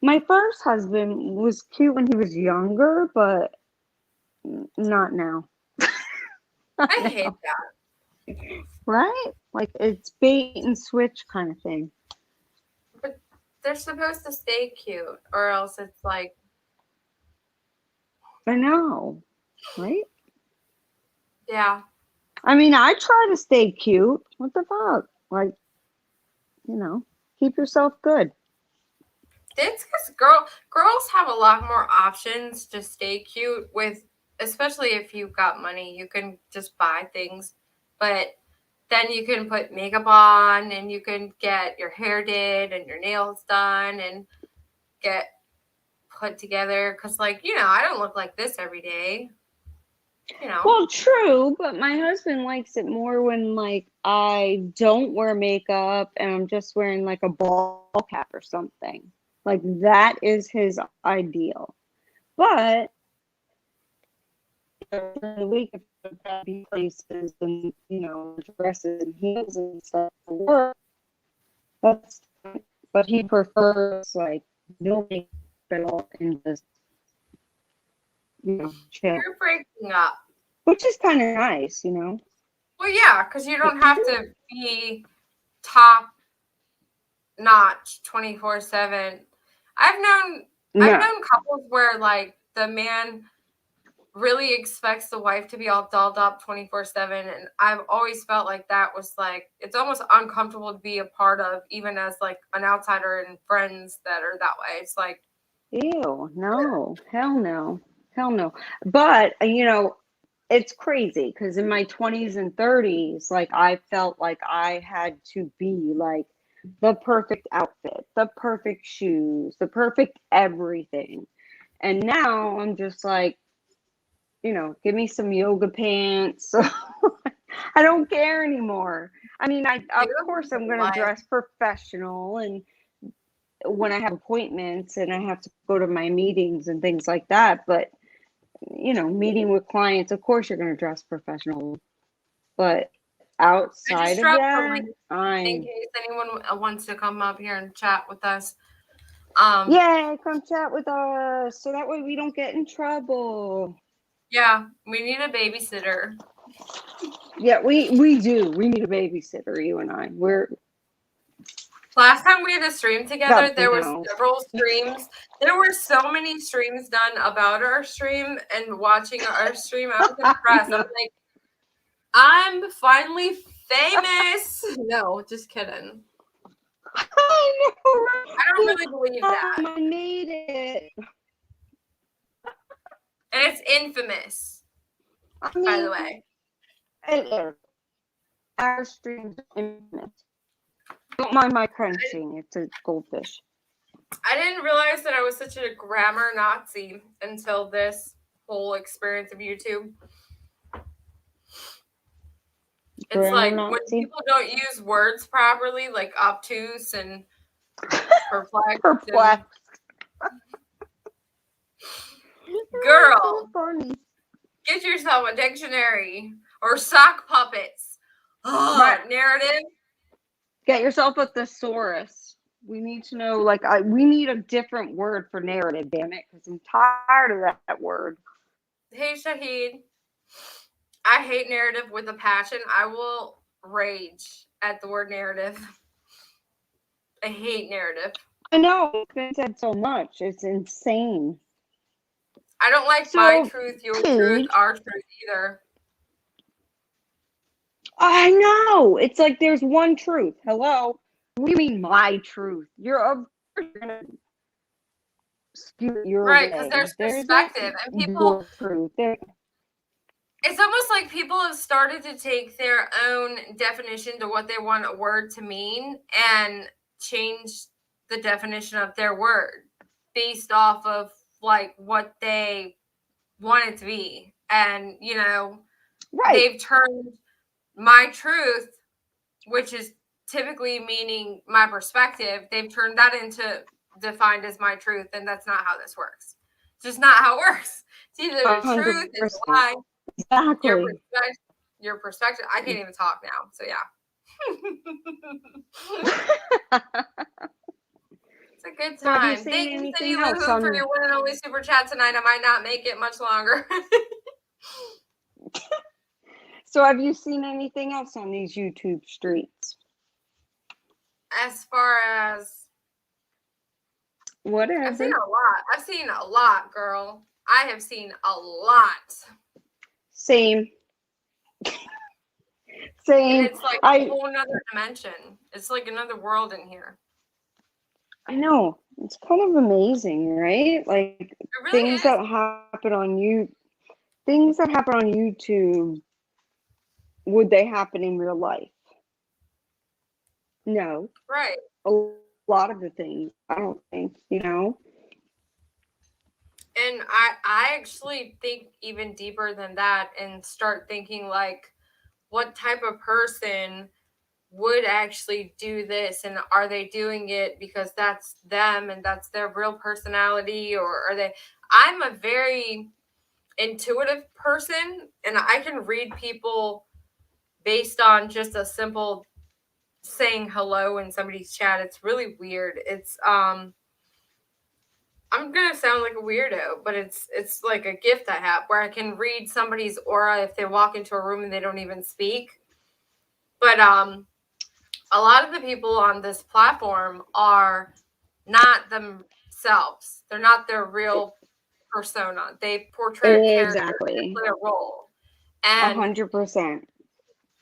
My first husband was cute when he was younger, but not now. I hate that. Right? Like it's bait and switch kind of thing. But they're supposed to stay cute, or else it's like. I know, right? Yeah. I mean, I try to stay cute. What the fuck? Like, keep yourself good. It's because girls have a lot more options to stay cute with, especially if you've got money. You can just buy things, but then you can put makeup on and you can get your hair did and your nails done and get put together. Because, I don't look like this every day. Well, true, but my husband likes it more when like I don't wear makeup and I'm just wearing like a ball cap or something. Like that is his ideal. But during the week, if I've got to be places and dresses and heels and stuff for work, that's fine. But he prefers like no makeup at all and just chill. You're breaking up. Which is kind of nice, Well, yeah, because you don't have to be top notch 24/7. I've known couples where like the man really expects the wife to be all dolled up 24/7, and I've always felt like that was like it's almost uncomfortable to be a part of, even as like an outsider and friends that are that way. It's like, ew, no, hell no. But it's crazy because in my 20s and 30s, like I felt like I had to be like the perfect outfit, the perfect shoes, the perfect everything. And now I'm just like, give me some yoga pants. I don't care anymore. I mean, of course I'm going to dress professional and when I have appointments and I have to go to my meetings and things like that, but meeting with clients, of course you're going to dress professional, but outside of that, in case anyone wants to come up here and chat with us. Yeah, come chat with us so that way we don't get in trouble. Yeah, we need a babysitter. Yeah, we do. We need a babysitter, you and I. Last time we had a stream together, there were several streams. There were so many streams done about our stream and watching our stream. I was impressed. I was like, I'm finally famous. No, just kidding. I know. I don't really believe that. I made it. And it's infamous, by the way. It is. Our stream's infamous. Don't mind my crunching. It's a goldfish. I didn't realize that I was such a grammar Nazi until this whole experience of YouTube. It's like when people don't use words properly, like obtuse and perplexed. Girl, get yourself a dictionary or sock puppets. Oh, narrative. Get yourself a thesaurus. We need to know, we need a different word for narrative, damn it, because I'm tired of that word. Hey, Shahid. I hate narrative with a passion. I will rage at the word narrative. I hate narrative. I know. It's been said so much. It's insane. I don't like my truth, your truth, our truth either. I know. It's like there's one truth. Hello? What do you mean my truth? You're gonna skew your right, because there's perspective and people. It's almost like people have started to take their own definition to what they want a word to mean and change the definition of their word based off of like what they want it to be. And Right. they've turned my truth, which is typically meaning my perspective, they've turned that into defined as my truth, and that's not how this works. It's just not how it works. It's either the truth, it's a 100%. lie. Exactly. Your perspective. I can't even talk now, so yeah. It's a good So have you time. seen Thank you, anything Cindy else Woohoo, for on- your one and only super chat tonight. I might not make it much longer. So have you seen anything else on these YouTube streets? As far as Whatever. I've seen a lot. I've seen a lot, girl. I have seen a lot. Same. And Same. it's like a whole nother dimension. It's like another world in here. I know. It's kind of amazing, right? Like It really things is. that happen on YouTube, would they happen in real life? No. Right. A lot of the things, I don't think, you know. And I actually think even deeper than that and start thinking like, what type of person would actually do this, and are they doing it because that's them and that's their real personality, or are they? I'm a very intuitive person, and I can read people based on just a simple saying hello in somebody's chat. It's really weird. It's I'm gonna sound like a weirdo, but it's like a gift I have where I can read somebody's aura if they walk into a room and they don't even speak. But a lot of the people on this platform are not themselves. They're not their real persona. They portray a character, Exactly. they play a role. And 100%.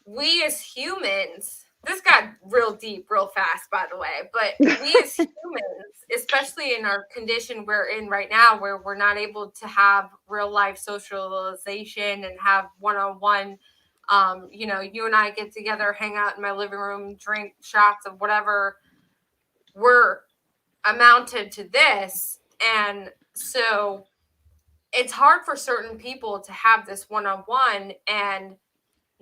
we as humans, this got real deep real fast, by the way, but we as humans, especially in our condition we're in right now, where we're not able to have real life socialization and have one-on-one, you know, you and I get together, hang out in my living room, drink shots of whatever, we're amounted to this. And so it's hard for certain people to have this one-on-one and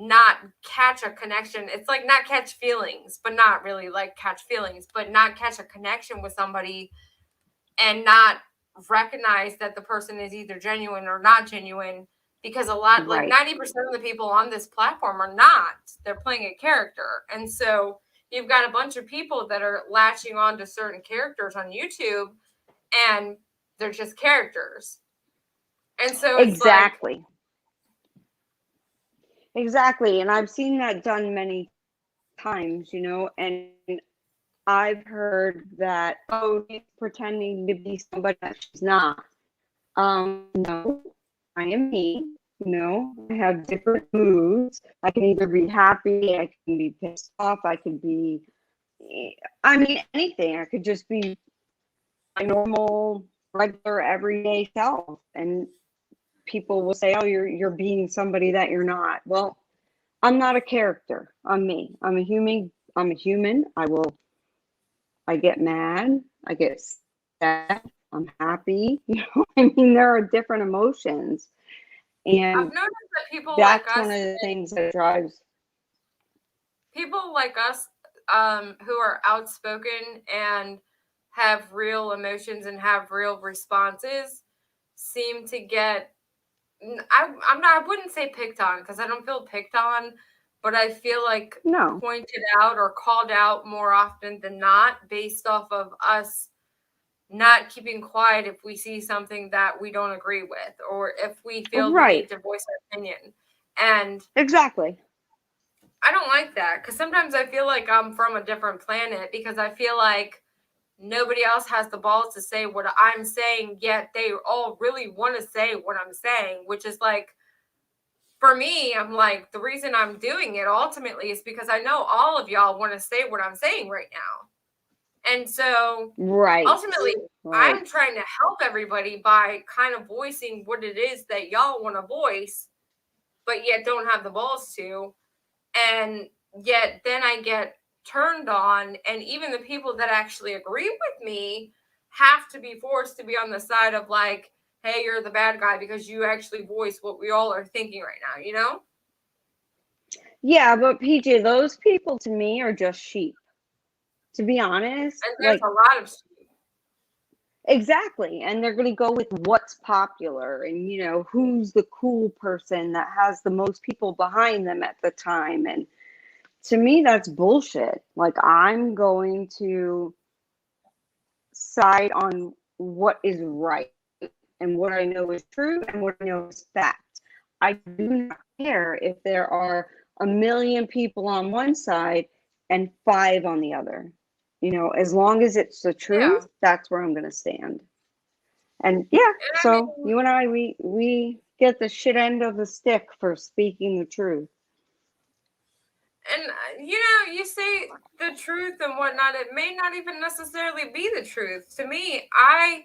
not catch a connection. It's like not catch feelings, but not really like catch feelings, but not catch a connection with somebody and not recognize that the person is either genuine or not genuine, because a lot, like 90% of the people on this platform are not. They're playing a character. And so you've got a bunch of people that are latching on to certain characters on YouTube, and they're just characters. And so it's Exactly. like, Exactly. And I've seen that done many times, you know, and I've heard that, oh, she's pretending to be somebody that she's not. No, I am me. You know, I have different moods. I can either be happy, I can be pissed off, I could be, I mean, anything. I could just be my normal, regular, everyday self. And people will say, oh, you're being somebody that you're not. Well, I'm not a character. I'm me. I'm a human. I get mad. I get sad. I'm happy. You know, I mean, there are different emotions. And I've noticed that people that's like us, one of the things that drives people like us, who are outspoken and have real emotions and have real responses, seem to get, I wouldn't say picked on, because I don't feel picked on, but I feel like pointed out or called out more often than not, based off of us not keeping quiet if we see something that we don't agree with, or if we feel the need to voice our opinion. And exactly. I don't like that, because sometimes I feel like I'm from a different planet, because I feel like nobody else has the balls to say what I'm saying, yet they all really want to say what I'm saying, which is like, for me, I'm like, the reason I'm doing it ultimately is because I know all of y'all want to say what I'm saying right now. And so ultimately, I'm trying to help everybody by kind of voicing what it is that y'all want to voice, but yet don't have the balls to. And yet then I get turned on, and even the people that actually agree with me have to be forced to be on the side of like, hey, you're the bad guy because you actually voice what we all are thinking right now, you know? Yeah, but PJ, those people to me are just sheep. To be honest, And there's like, a lot of sheep. exactly. And they're going to go with what's popular and, who's the cool person that has the most people behind them at the time. And to me, that's bullshit. Like, I'm going to side on what is right and what I know is true and what I know is fact. I do not care if there are a million people on one side and 5 on the other. As long as it's the truth, that's where I'm going to stand. And yeah, And I so mean, you and I, we get the shit end of the stick for speaking the truth. and you say the truth and whatnot. It may not even necessarily be the truth. To me, I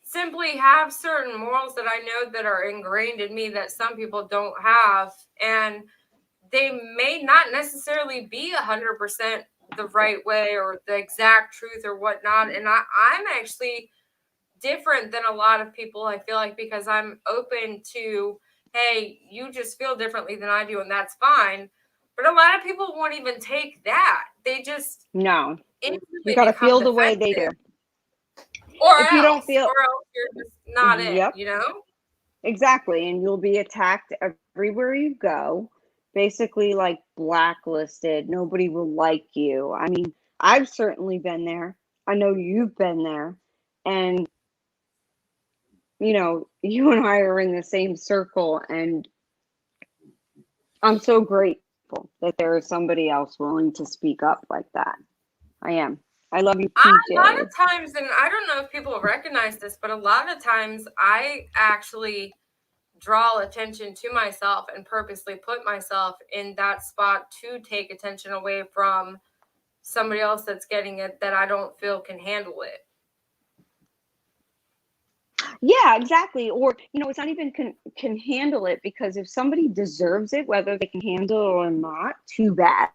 simply have certain morals that I know that are ingrained in me that some people don't have, and they may not necessarily be 100% the right way or the exact truth or whatnot. And I'm actually different than a lot of people, I feel like, because I'm open to, hey, you just feel differently than I do, and that's fine. But a lot of people won't even take that. They just No, instantly you got to become feel the way they do. defensive. Or If you don't else feel, you're just not yep, it, exactly. And you'll be attacked everywhere you go, basically like blacklisted. Nobody will like you. I mean, I've certainly been there. I know you've been there. And, you and I are in the same circle. And I'm so grateful that there is somebody else willing to speak up like that. I am. I love you, PJ. A lot of times, and I don't know if people recognize this, but a lot of times I actually draw attention to myself and purposely put myself in that spot to take attention away from somebody else that's getting it that I don't feel can handle it. Yeah, exactly. Or, it's not even can handle it, because if somebody deserves it, whether they can handle it or not, too bad.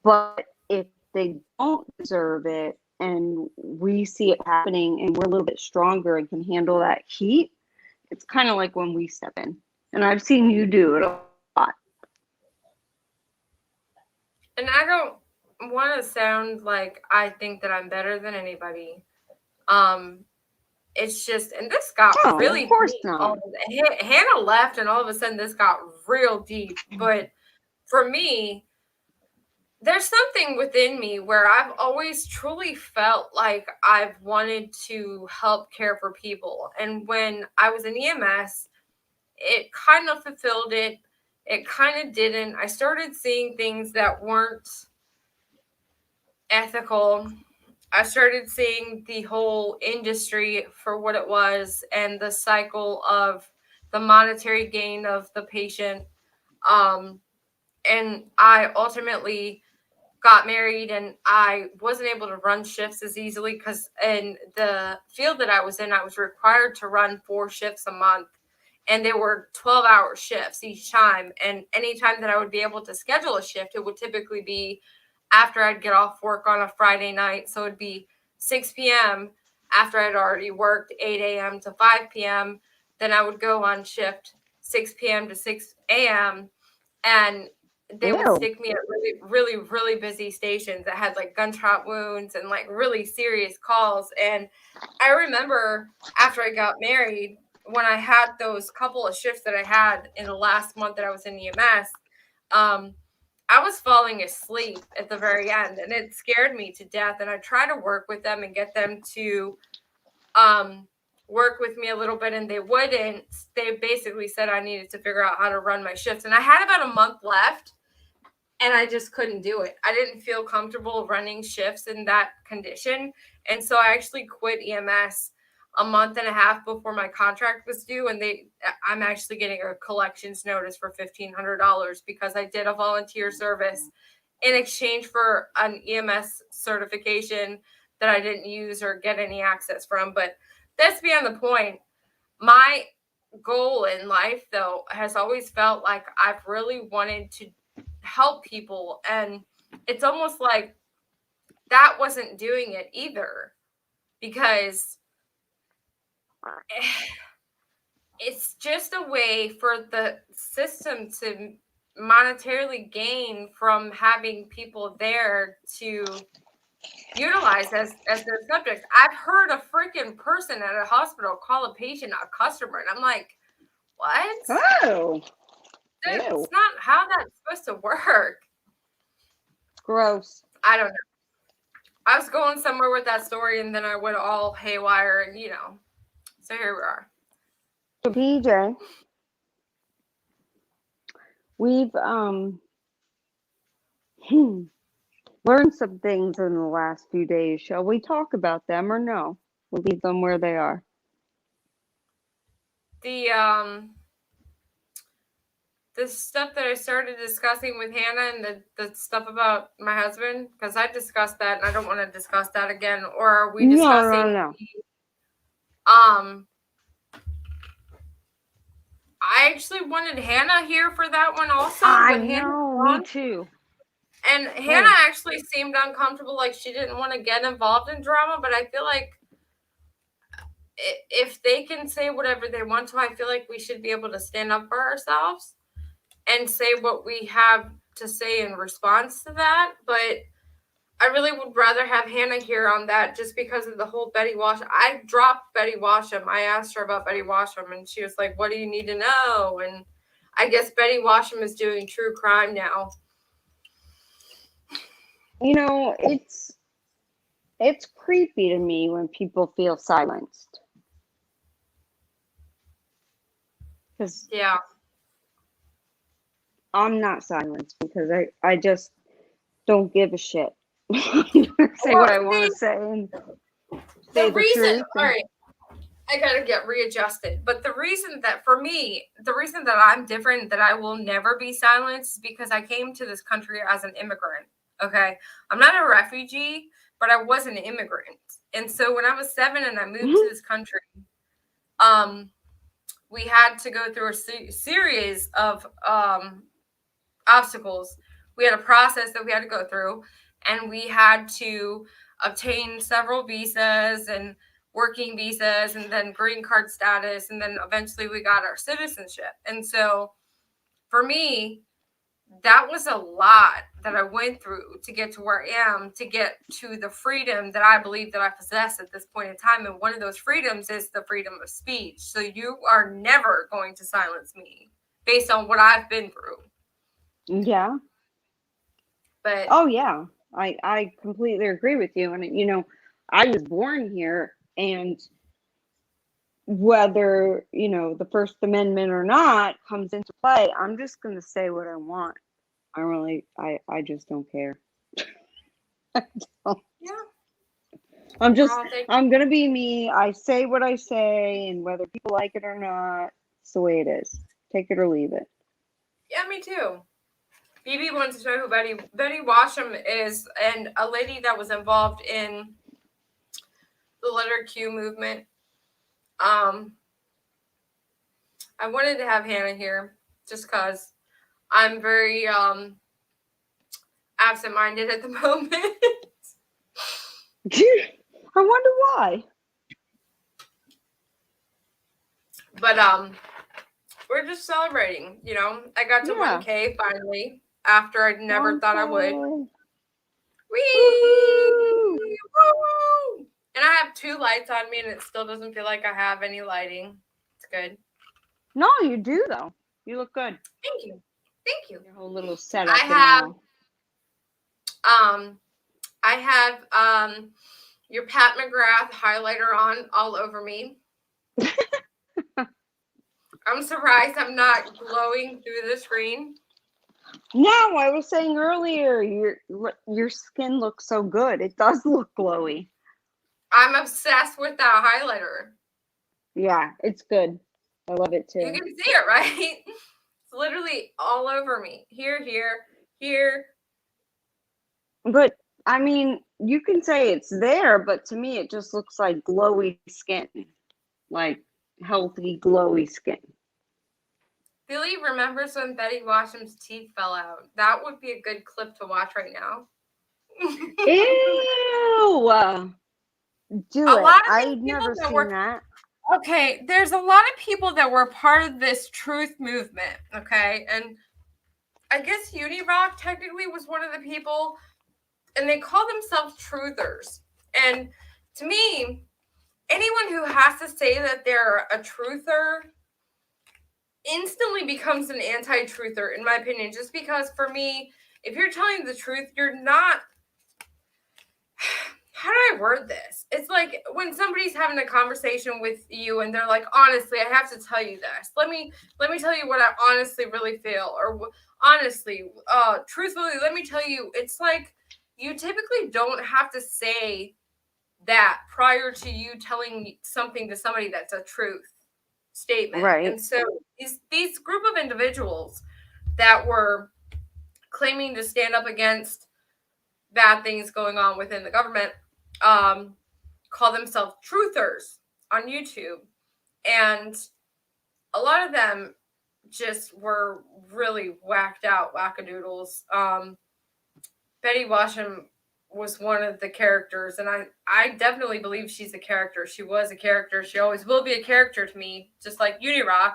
But if they don't deserve it and we see it happening and we're a little bit stronger and can handle that heat, it's kind of like when we step in. And I've seen you do it a lot. And I don't want to sound like I think that I'm better than anybody. It's just, and this got really Of course deep. not. Hannah left, and all of a sudden this got real deep. But for me, there's something within me where I've always truly felt like I've wanted to help care for people. And when I was in EMS, it kind of fulfilled it. It kind of didn't. I started seeing things that weren't ethical. I started seeing the whole industry for what it was and the cycle of the monetary gain of the patient. And I ultimately got married, and I wasn't able to run shifts as easily because in the field that I was in, I was required to run 4 shifts a month, and they were 12-hour shifts each time. And anytime that I would be able to schedule a shift, it would typically be after I'd get off work on a Friday night. So it'd be 6 p.m. after I'd already worked 8 a.m. to 5 p.m. Then I would go on shift 6 p.m. to 6 a.m. And they would stick me at really, really, really busy stations that had like gunshot wounds and like really serious calls. And I remember after I got married, when I had those couple of shifts that I had in the last month that I was in EMS, I was falling asleep at the very end, and it scared me to death. And I tried to work with them and get them to work with me a little bit, and they wouldn't. They basically said I needed to figure out how to run my shifts. And I had about a month left, and I just couldn't do it. I didn't feel comfortable running shifts in that condition. And so I actually quit EMS a month and a half before my contract was due. And I'm actually getting a collections notice for $1,500 because I did a volunteer service in exchange for an EMS certification that I didn't use or get any access from. But that's beyond the point. My goal in life, though, has always felt like I've really wanted to help people. And it's almost like that wasn't doing it either, because it's just a way for the system to monetarily gain from having people there to utilize as their subjects. I've heard a freaking person at a hospital call a patient a customer, and I'm like, what? Oh, That's ew. not how that's supposed to work. Gross. I don't know. I was going somewhere with that story, and then I went all haywire, and so here we are. So PJ, we've learned some things in the last few days. Shall we talk about them or no? We'll leave them where they are. The stuff that I started discussing with Hannah and the stuff about my husband, because I discussed that and I don't want to discuss that again. Or are we discussing? No. I actually wanted Hannah here for that one also. I know, me too. And Hannah actually seemed uncomfortable, like she didn't want to get involved in drama, but I feel like if they can say whatever they want to, I feel like we should be able to stand up for ourselves and say what we have to say in response to that. But I really would rather have Hannah here on that just because of the whole Betty Washam. I dropped Betty Washam. I asked her about Betty Washam, and she was like, what do you need to know? And I guess Betty Washam is doing true crime now. It's creepy to me when people feel silenced. Because I'm not silenced because I just don't give a shit. Say what I want to say and say the truth. All right, I gotta get readjusted. But the reason that for me, the reason that I'm different, that I will never be silenced, is because I came to this country as an immigrant. Okay, I'm not a refugee, but I was an immigrant. And so when I was 7 and I moved to this country, we had to go through a series of obstacles. We had a process that we had to go through, and we had to obtain several visas and working visas and then green card status, and then eventually we got our citizenship. And so for me, that was a lot that I went through to get to where I am, to get to the freedom that I believe that I possess at this point in time. And one of those freedoms is the freedom of speech. So you are never going to silence me based on what I've been through. Yeah. But oh yeah, I completely agree with you. And I was born here, and whether the First Amendment or not comes into play, I'm just going to say what I want. I just don't care. I don't. Yeah. I'm going to be me. I say what I say, and whether people like it or not, it's the way it is. Take it or leave it. Yeah, me too. BB wants to know who Betty Washam is, and a lady that was involved in the letter Q movement. I wanted to have Hannah here just because I'm very absent-minded at the moment. I wonder why. But we're just celebrating, I got to 1K finally after I never thought I would. Whee! Woo! And I have 2 lights on me, and it still doesn't feel like I have any lighting. It's good. No, you do though. You look good. Thank you. Thank you. Your whole little setup. I have your Pat McGrath highlighter on all over me. I'm surprised I'm not glowing through the screen. No, I was saying earlier, your skin looks so good. It does look glowy. I'm obsessed with that highlighter. Yeah, it's good. I love it too. You can see it, right? It's literally all over me. Here, here, here. But, I mean, you can say it's there, but to me, it just looks like glowy skin. Like, healthy, glowy skin. Billy remembers when Betty Washam's teeth fell out. That would be a good clip to watch right now. Ew! I've never seen that. Okay, there's a lot of people that were part of this truth movement, okay? And I guess Unirock technically was one of the people, and they call themselves truthers. And to me, anyone who has to say that they're a truther instantly becomes an anti-truther, in my opinion, just because for me, if you're telling the truth, you're not. How do I word this? It's like when somebody's having a conversation with you and they're like, honestly, I have to tell you this. Let me tell you what I honestly really feel, or honestly, truthfully, let me tell you. It's like you typically don't have to say that prior to you telling something to somebody that's a truth statement. Right. And so these group of individuals that were claiming to stand up against bad things going on within the government call themselves truthers on YouTube. And a lot of them just were really whacked out wackadoodles. Betty Washam was one of the characters, and I definitely believe she's a character. She was a character. She always will be a character to me, just like Unirock.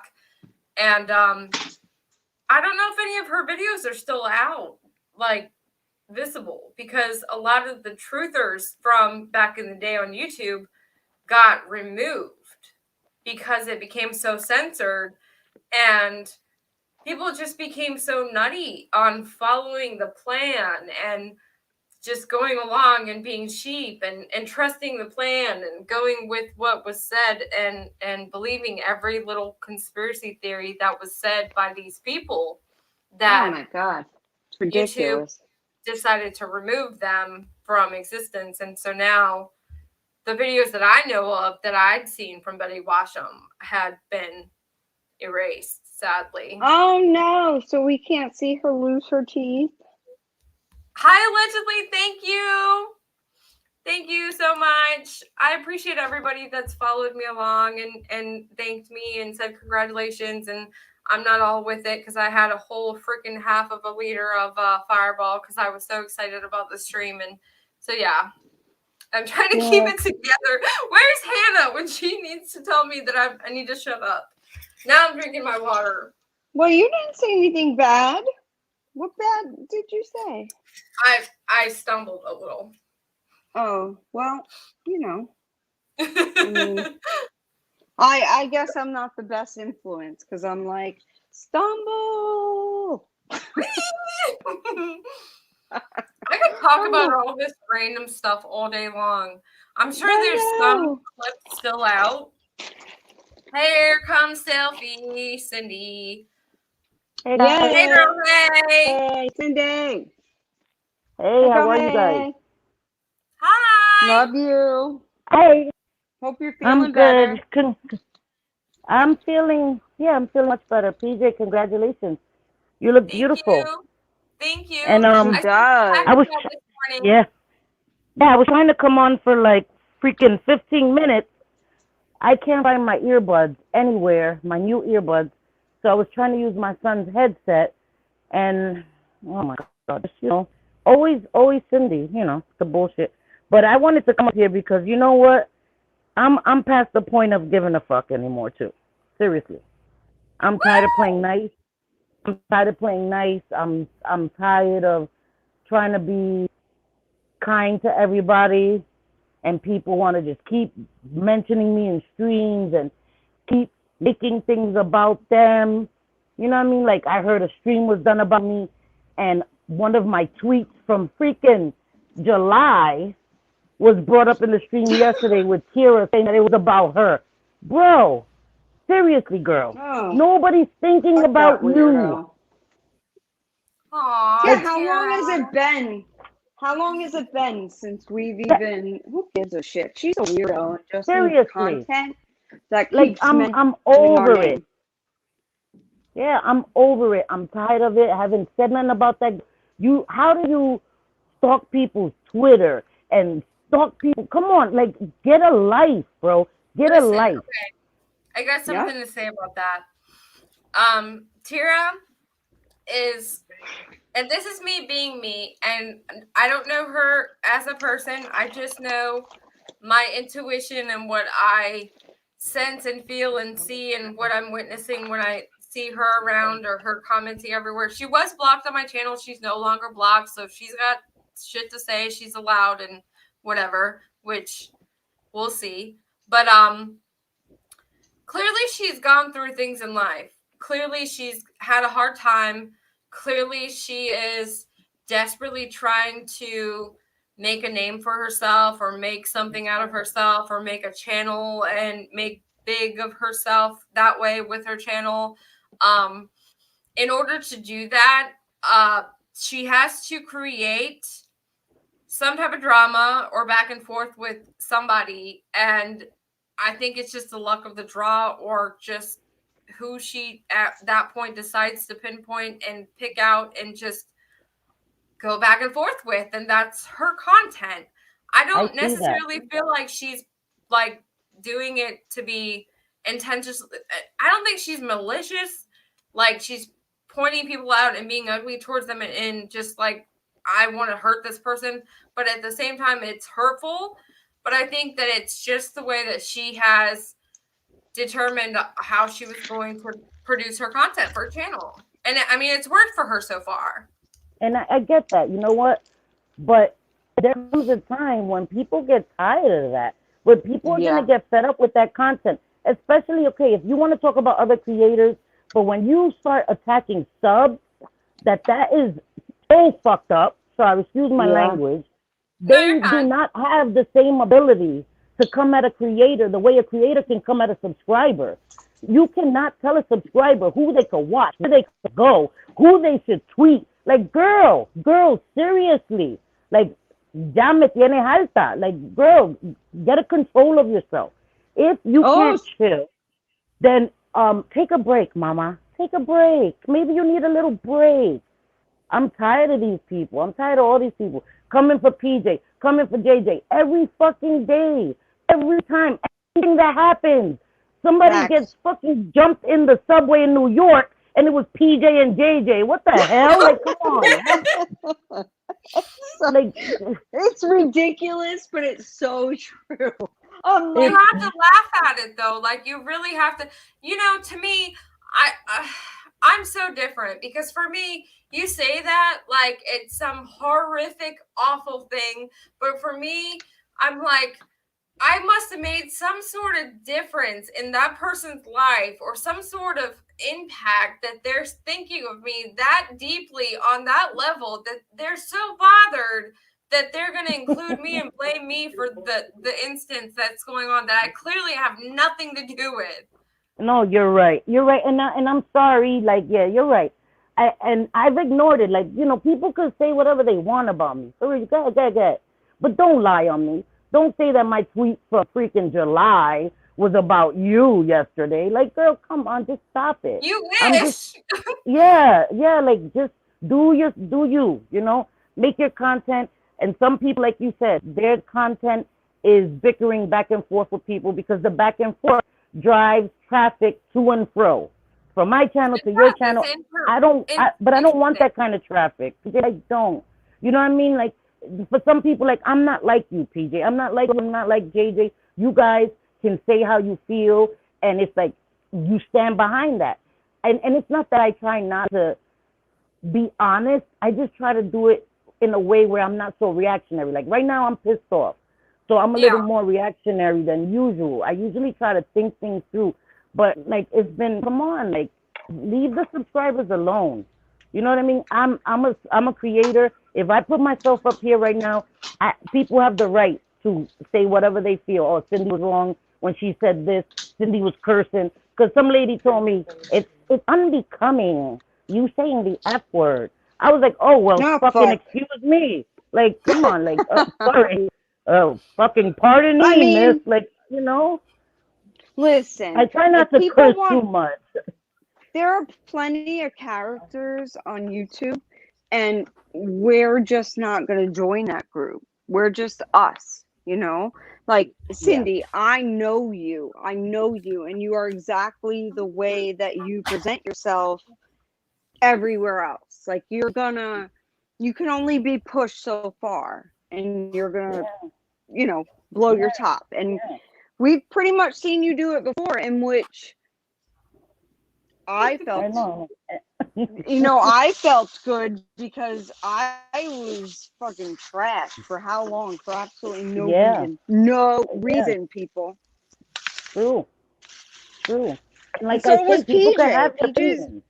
And I don't know if any of her videos are still out, like, visible, because a lot of the truthers from back in the day on YouTube got removed because it became so censored, and people just became so nutty on following the plan and just going along and being sheep and trusting the plan and going with what was said and believing every little conspiracy theory that was said by these people that oh my God. It's YouTube ridiculous. decided to remove them from existence. And so now the videos that I know of that I'd seen from Betty Washam had been erased, sadly. Oh no, so we can't see her lose her teeth? Hi, allegedly. Thank you. Thank you so much. I appreciate everybody that's followed me along and thanked me and said congratulations. And I'm not all with it because I had a whole freaking half of a liter of Fireball because I was so excited about the stream. And so, yeah, I'm trying to keep it together. Where's Hannah when she needs to tell me that I need to shut up? Now I'm drinking my water. Well, you didn't say anything bad. What bad did you say? I stumbled a little. Oh, well, you know. I mean, I guess I'm not the best influence because I'm like, stumble. I could talk about all this random stuff all day long. I'm sure there's some clips still out. Here comes Selfie, Cindy. Hey guys. Hey, girl, hey. Hey, Cindy. Hey, how are you guys? Hi. Love you. Hey. Hope you're I'm feeling good. better. I'm feeling much better. PJ, congratulations. You look beautiful. Thank you. And She does. I was I was trying to come on for like freaking 15 minutes. I can't find my earbuds anywhere, my new earbuds. So I was trying to use my son's headset, and oh my God, you know, always Cindy, you know, the bullshit. But I wanted to come up here because you know what? I'm past the point of giving a fuck anymore too. Seriously. I'm tired of playing nice. I'm tired of trying to be kind to everybody, and people want to just keep mentioning me in streams and keep making things about them. You know what I mean? Like I heard a stream was done about me, and one of my tweets from freaking July was brought up in the stream yesterday with Kira saying that it was about her. Bro, seriously, girl. Oh, Nobody's thinking about you. Aww, yeah, how long has it been? How long has it been since we've even? Who gives a shit? She's a weirdo. Just Seriously. content that Like keeps I'm over it. Yeah, I'm over it. I'm tired of it. I haven't said nothing about that. How do you stalk people's Twitter and stalk people? Come on, like get a life, bro. Get a life. Okay. I got something to say about that. Tira is, and this is me being me, and I don't know her as a person. I just know my intuition and what I sense and feel and see and what I'm witnessing when I see her around or her commenting everywhere. She was blocked on my channel. She's no longer blocked. So if she's got shit to say, she's allowed and whatever, which we'll see. But clearly she's gone through things in life. Clearly she's had a hard time. Clearly she is desperately trying to make a name for herself or make something out of herself or make a channel and make big of herself that way with her channel. In order to do that, she has to create some type of drama or back and forth with somebody, and I think it's just the luck of the draw or just who she at that point decides to pinpoint and pick out and just go back and forth with, and that's her content. I don't necessarily feel like she's like doing it to be intentional. I don't think she's malicious, like she's pointing people out and being ugly towards them and just like, I want to hurt this person, but at the same time it's hurtful. But I think that it's just the way that she has determined how she was going to produce her content for her channel, and I mean it's worked for her so far. And I get that, you know what? But there comes a time when people get tired of that, where people are going to get fed up with that content. Especially, okay, if you want to talk about other creators, but when you start attacking subs, that is so fucked up. Sorry, excuse my language. They do not have the same ability to come at a creator the way a creator can come at a subscriber. You cannot tell a subscriber who they could watch, where they could go, who they should tweet. Like, girl, seriously. Like, ya me tiene alta. Like, girl, get a control of yourself. If you can't chill, then take a break, mama. Take a break. Maybe you need a little break. I'm tired of these people. I'm tired of all these people coming for PJ, coming for JJ every fucking day. Every time, anything that happens, somebody gets fucking jumped in the subway in New York, and it was PJ and JJ. What the hell? Like, come on. Like, it's ridiculous, but it's so true. You have to laugh at it though. Like, you really have to. You know, to me, I'm so different because for me, you say that like it's some horrific, awful thing, but for me, I'm like, I must have made some sort of difference in that person's life or some sort of impact that they're thinking of me that deeply on that level that they're so bothered that they're going to include me and blame me for the instance that's going on that I clearly have nothing to do with. No, you're right. You're right. And I'm sorry. Like, yeah, you're right. I've ignored it. Like, you know, people could say whatever they want about me. So go ahead. But don't lie on me. Don't say that my tweet from freaking July was about you yesterday. Like, girl, come on, just stop it. You wish. Yeah, like, just do you, you know, make your content. And some people, like you said, their content is bickering back and forth with people because the back and forth drives traffic to and fro. From my channel to your channel, I don't want that kind of traffic. I don't. You know what I mean? Like, for some people, like, I'm not like you, PJ. I'm not like JJ. You guys can say how you feel, and it's like you stand behind that. And it's not that I try not to be honest. I just try to do it in a way where I'm not so reactionary. Like, right now, I'm pissed off. So I'm a little more reactionary than usual. I usually try to think things through. But, like, it's been, come on, like, leave the subscribers alone. You know what I mean? I'm a creator. If I put myself up here right now, people have the right to say whatever they feel. Oh, Cindy was wrong when she said this. Cindy was cursing. Because some lady told me, it's unbecoming you saying the F word. I was like, oh, well, excuse me. Like, come on, like, sorry. Fucking pardon me, miss. Like, you know? Listen. I try not to curse too much. There are plenty of characters on YouTube, and we're just not going to join that group. We're just us, you know? Like, Cindy, I know you, and you are exactly the way that you present yourself everywhere else. Like, you can only be pushed so far, and you're going to, you know, blow your top. And we've pretty much seen you do it before, in which I I felt, know. I felt good because I was fucking trashed for how long? For absolutely no Yeah, reason. No yeah, reason, people. true, true. And And like I so say, was people can PJ. have their PJ's, opinions.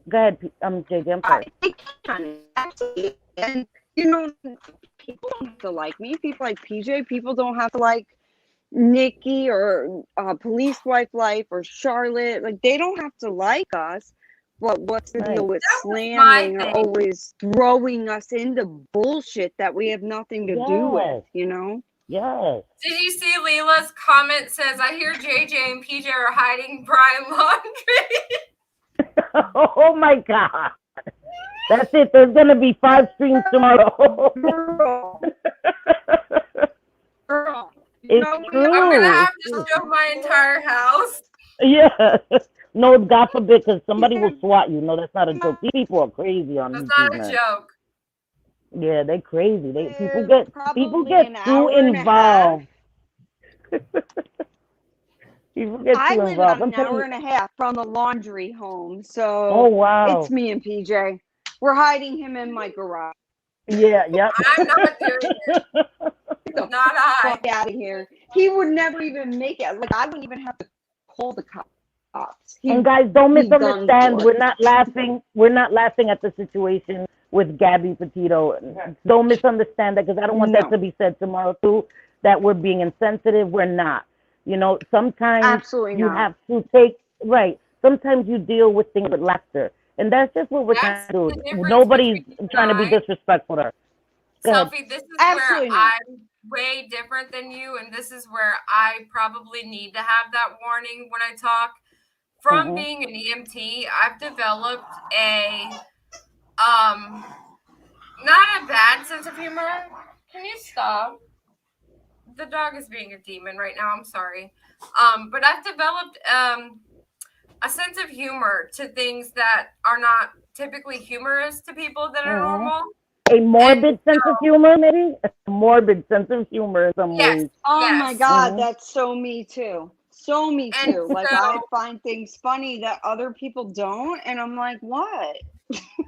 Go ahead, JJ, I'm sorry. they can, absolutely. And, people don't have to like me. People like PJ. People don't have to like Nikki or Police Wife Life or Charlotte. Like, they don't have to like us. But what's the deal Right. with That was my slamming or thing. always throwing us into bullshit that we have nothing to do with, Yes. Did you see Leela's comment says, I hear JJ and PJ are hiding Brian laundry. Oh my God. That's it. There's gonna be 5 streams tomorrow. Girl, It's I'm true. gonna have to It's show my entire house. Yeah. No, God forbid, because somebody will swat you. No, that's not a joke. These people are crazy on That's YouTube, not a man. joke. Yeah, they crazy. People probably get an too hour and a half. involved. People get I too live involved. about I'm an telling hour you. and a half from the laundry home, Oh so wow. it's me and PJ. We're hiding him in my garage. Yeah. Yep. I'm not doing it. Get the Not I. fuck out of here. He would never even make it. Like, I wouldn't even have to call the cops. And guys, don't He's done misunderstand. for We're it. not laughing. We're not laughing at the situation with Gabby Petito. Don't misunderstand that, because I don't want that No. to be said tomorrow too. That we're being insensitive. We're not. Sometimes Absolutely you not. have to take right. Sometimes you deal with things with laughter, and that's just what we're That's trying the to do. difference Nobody's between you trying to be and I. disrespectful to her. Go ahead. Selfie, this is Absolutely where not. I'm way different than you, and this is where I probably need to have that warning when I talk. From being an EMT, I've developed not a bad sense of humor. Can you stop? The dog is being a demon right now. I'm sorry. But I've developed a sense of humor to things that are not typically humorous to people that are normal. A morbid sense of humor, maybe? A morbid sense of humor in some ways. Oh my God, Mhm. that's so me too. So me And too. Like, so- I find things funny that other people don't, and I'm like, what?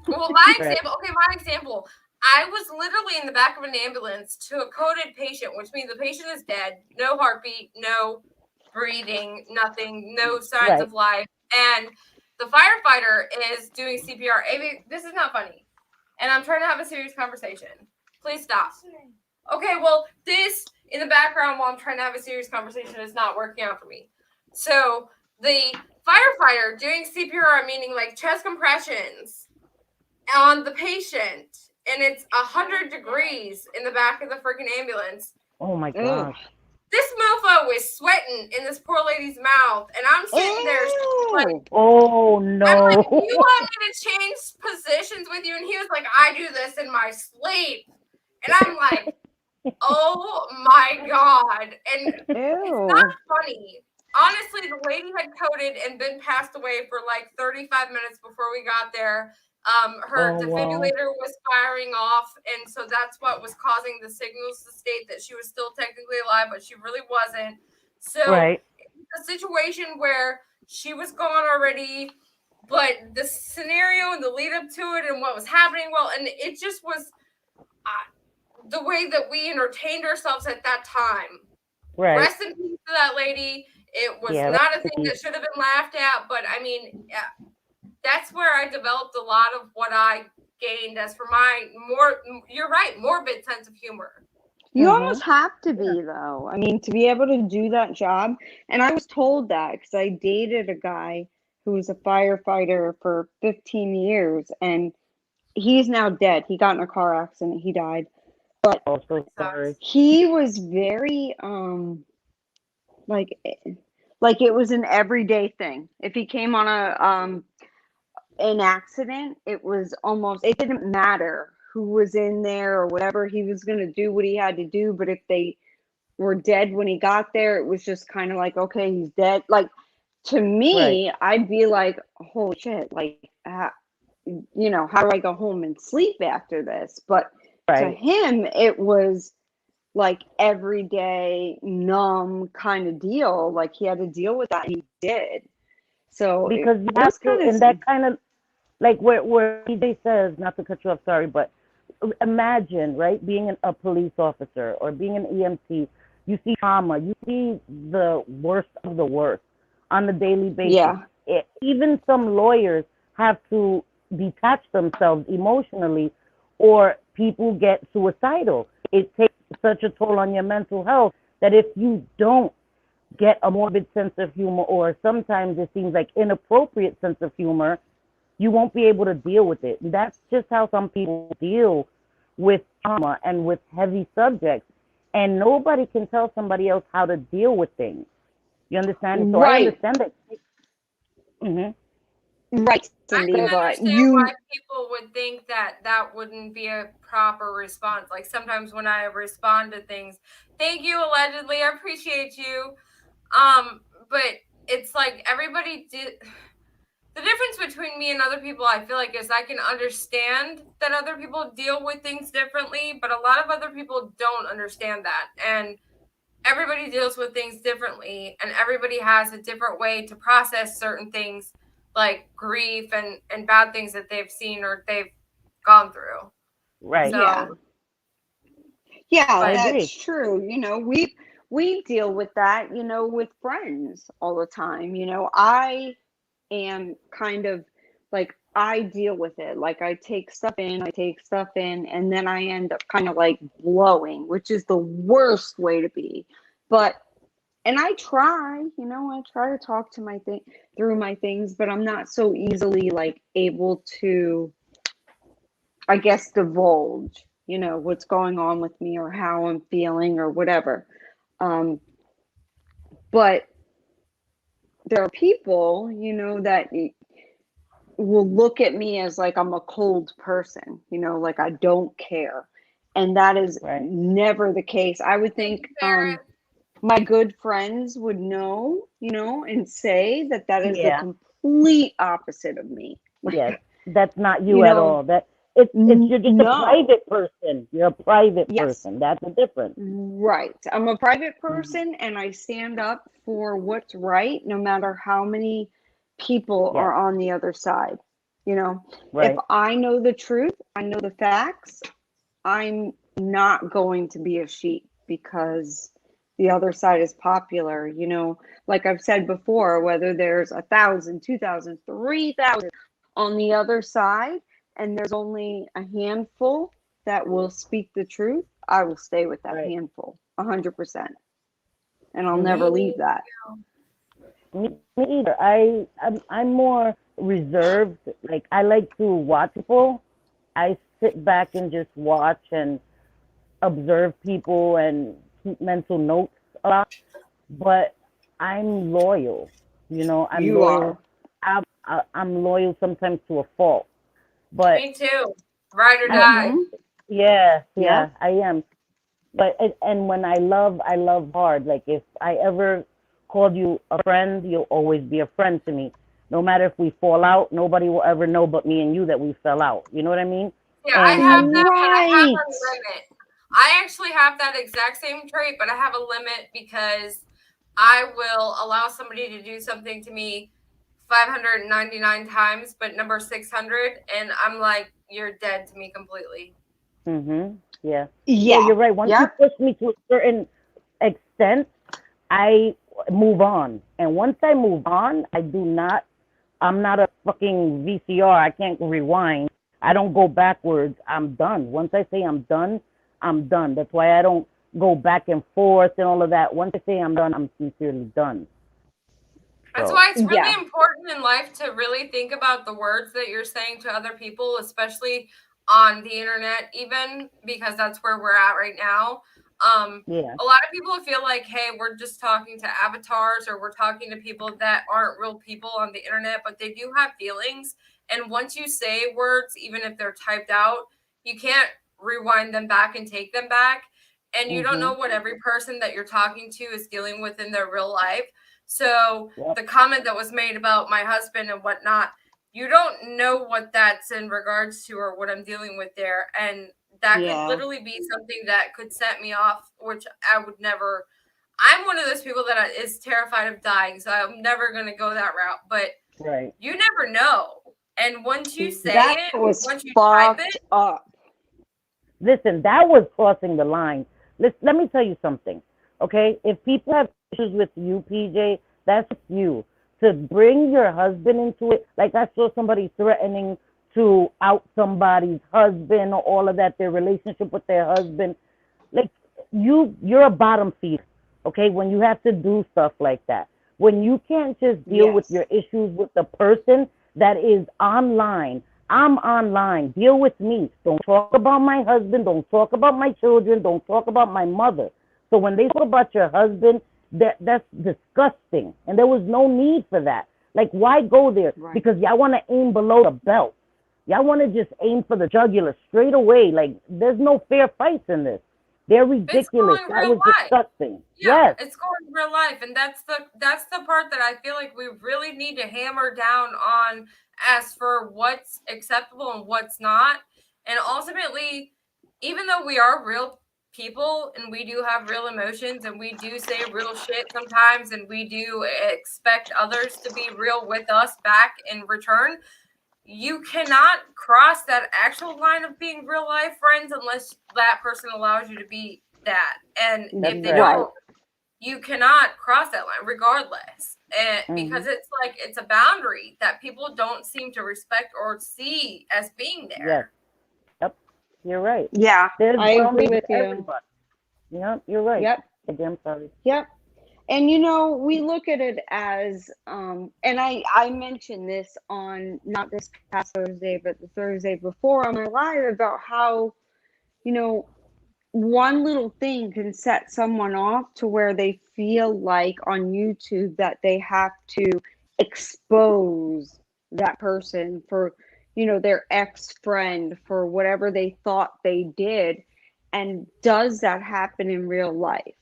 Well, my example. I was literally in the back of an ambulance to a coded patient, which means the patient is dead, no heartbeat, no breathing, nothing, no signs of life. And the firefighter is doing CPR. Amy, this is not funny. And I'm trying to have a serious conversation. Please stop. Okay, well, this in the background while I'm trying to have a serious conversation is not working out for me. So the firefighter doing CPR, meaning like chest compressions on the patient, and it's 100 degrees in the back of the freaking ambulance. Oh my gosh. This mofo is sweating in this poor lady's mouth, and I'm sitting there like, oh no. I'm like, do you want me to change positions with you? And he was like, I do this in my sleep. And I'm like, oh my God. And it's not funny. Honestly, the lady had coded and been passed away for like 35 minutes before we got there. Her defibrillator was firing off, and so that's what was causing the signals to state that she was still technically alive, but she really wasn't. So it's a situation where she was gone already, but the scenario and the lead up to it and what was happening, and it just was the way that we entertained ourselves at that time. Rest in peace to that lady. It was not a thing that should have been laughed at, but I mean, that's where I developed a lot of what I gained as for my you're right, morbid sense of humor. You almost have to be, though. I mean, to be able to do that job. And I was told that because I dated a guy who was a firefighter for 15 years, and he's now dead. He got in a car accident. He died. But he was very, like it was an everyday thing. If he came on an accident, it didn't matter who was in there or whatever. He was going to do what he had to do. But if they were dead when he got there, it was just kind of like, okay, he's dead. Like, to me, I'd be like, holy shit, like, how do I go home and sleep after this? But to him, it was like everyday numb kind of deal. Like, he had to deal with that, and he did. So because you have to, in that kind of, like where PJ says, not to cut you off, sorry, but imagine, right, being a police officer or being an EMT, you see trauma, you see the worst of the worst on a daily basis. Yeah. Even some lawyers have to detach themselves emotionally, or people get suicidal. It takes such a toll on your mental health that if you don't get a morbid sense of humor, or sometimes it seems like inappropriate sense of humor, you won't be able to deal with it. That's just how some people deal with trauma and with heavy subjects. And nobody can tell somebody else how to deal with things. You understand? So I understand that. Right, I Cindy, can but understand why people would think that that wouldn't be a proper response. Like sometimes when I respond to things, thank you, allegedly, I appreciate you. But it's like everybody did. The difference between me and other people, I feel like, is I can understand that other people deal with things differently, but a lot of other people don't understand that. And everybody deals with things differently, and everybody has a different way to process certain things, like grief and bad things that they've seen or they've gone through. Right. So, yeah, that's true. You know, we deal with that, you know, with friends all the time. You know, I am kind of like, I deal with it. Like I take stuff in, and then I end up kind of like blowing, which is the worst way to be. But and I try, you know, I try to talk to through my things, but I'm not so easily like able to, I guess, divulge, you know, what's going on with me or how I'm feeling or whatever. But there are people, you know, that will look at me as like I'm a cold person, you know, like I don't care. And that is never the case. I would think my good friends would know, you know, and say that that is the complete opposite of me. Yes, that's not you at all. That it's you're just a private person. You're a private person. That's the difference. Right. I'm a private person, and I stand up for what's right, no matter how many people are on the other side. You know, if I know the truth, I know the facts, I'm not going to be a sheep because the other side is popular. You know, like I've said before, whether there's 1,000, 2,000, 3,000 on the other side, and there's only a handful that will speak the truth, I will stay with that handful 100%. And I'll never leave that. Me either. I'm more reserved. Like I like to watch people. I sit back and just watch and observe people and keep mental notes a lot. But I'm loyal. You know, I'm loyal. I'm loyal sometimes to a fault. But me too. Ride or die. Yeah, I am. But and when I love hard. Like if I ever called you a friend, you'll always be a friend to me. No matter if we fall out, nobody will ever know but me and you that we fell out. You know what I mean? Yeah, I have that, but I have a limit. I actually have that exact same trait, but I have a limit because I will allow somebody to do something to me 599 times, but number 600, and I'm like, you're dead to me completely. Yeah. Yeah, you're right. Once you push me to a certain extent, I move on. And once I move on, I'm not a fucking VCR. I can't rewind. I don't go backwards. I'm done. Once I say I'm done, I'm done. That's why I don't go back and forth and all of that. Once I say I'm done, I'm sincerely done. That's why it's really important in life to really think about the words that you're saying to other people, especially on the internet, even because that's where we're at right now. A lot of people feel like, hey, we're just talking to avatars or we're talking to people that aren't real people on the internet, but they do have feelings. And once you say words, even if they're typed out, you can't rewind them back and take them back. And you don't know what every person that you're talking to is dealing with in their real life. So the comment that was made about my husband and whatnot, you don't know what that's in regards to or what I'm dealing with there. And that could literally be something that could set me off, which I would never. I'm one of those people that is terrified of dying, so I'm never going to go that route. But Right. You never know. And once you say That it, was once you type fucked it, up. Listen, that was crossing the line. Let me tell you something, okay? If people have issues with you, PJ, that's you. To bring your husband into it, like I saw somebody threatening to out somebody's husband or all of that, their relationship with their husband. Like you're a bottom feeder, okay? When you have to do stuff like that. When you can't just deal with Yes. your issues with the person that is online. I'm online. Deal with me. Don't talk about my husband. Don't talk about my children. Don't talk about my mother. So when they talk about your husband, that's disgusting. And there was no need for that. Like, why go there? Right. Because y'all want to aim below the belt. Y'all want to just aim for the jugular straight away. Like, there's no fair fights in this. They're ridiculous. going That real was life. disgusting. Yeah, Yes. it's going real life, and that's the part that I feel like we really need to hammer down on as for what's acceptable and what's not. And ultimately, even though we are real people and we do have real emotions and we do say real shit sometimes and we do expect others to be real with us back in return, you cannot cross that actual line of being real life friends unless that person allows you to be that. And That's if they right. don't, you cannot cross that line regardless. And because it's like it's a boundary that people don't seem to respect or see as being there. Yes. Yep. You're right. Yeah, There's I agree boundaries with for you. everybody. Yep, you're right. Yep. I'm sorry. Yep. And we look at it as and I mentioned this on not this past Thursday, but the Thursday before on my live about how, one little thing can set someone off to where they feel like on YouTube that they have to expose that person for, their ex-friend for whatever they thought they did. And does that happen in real life?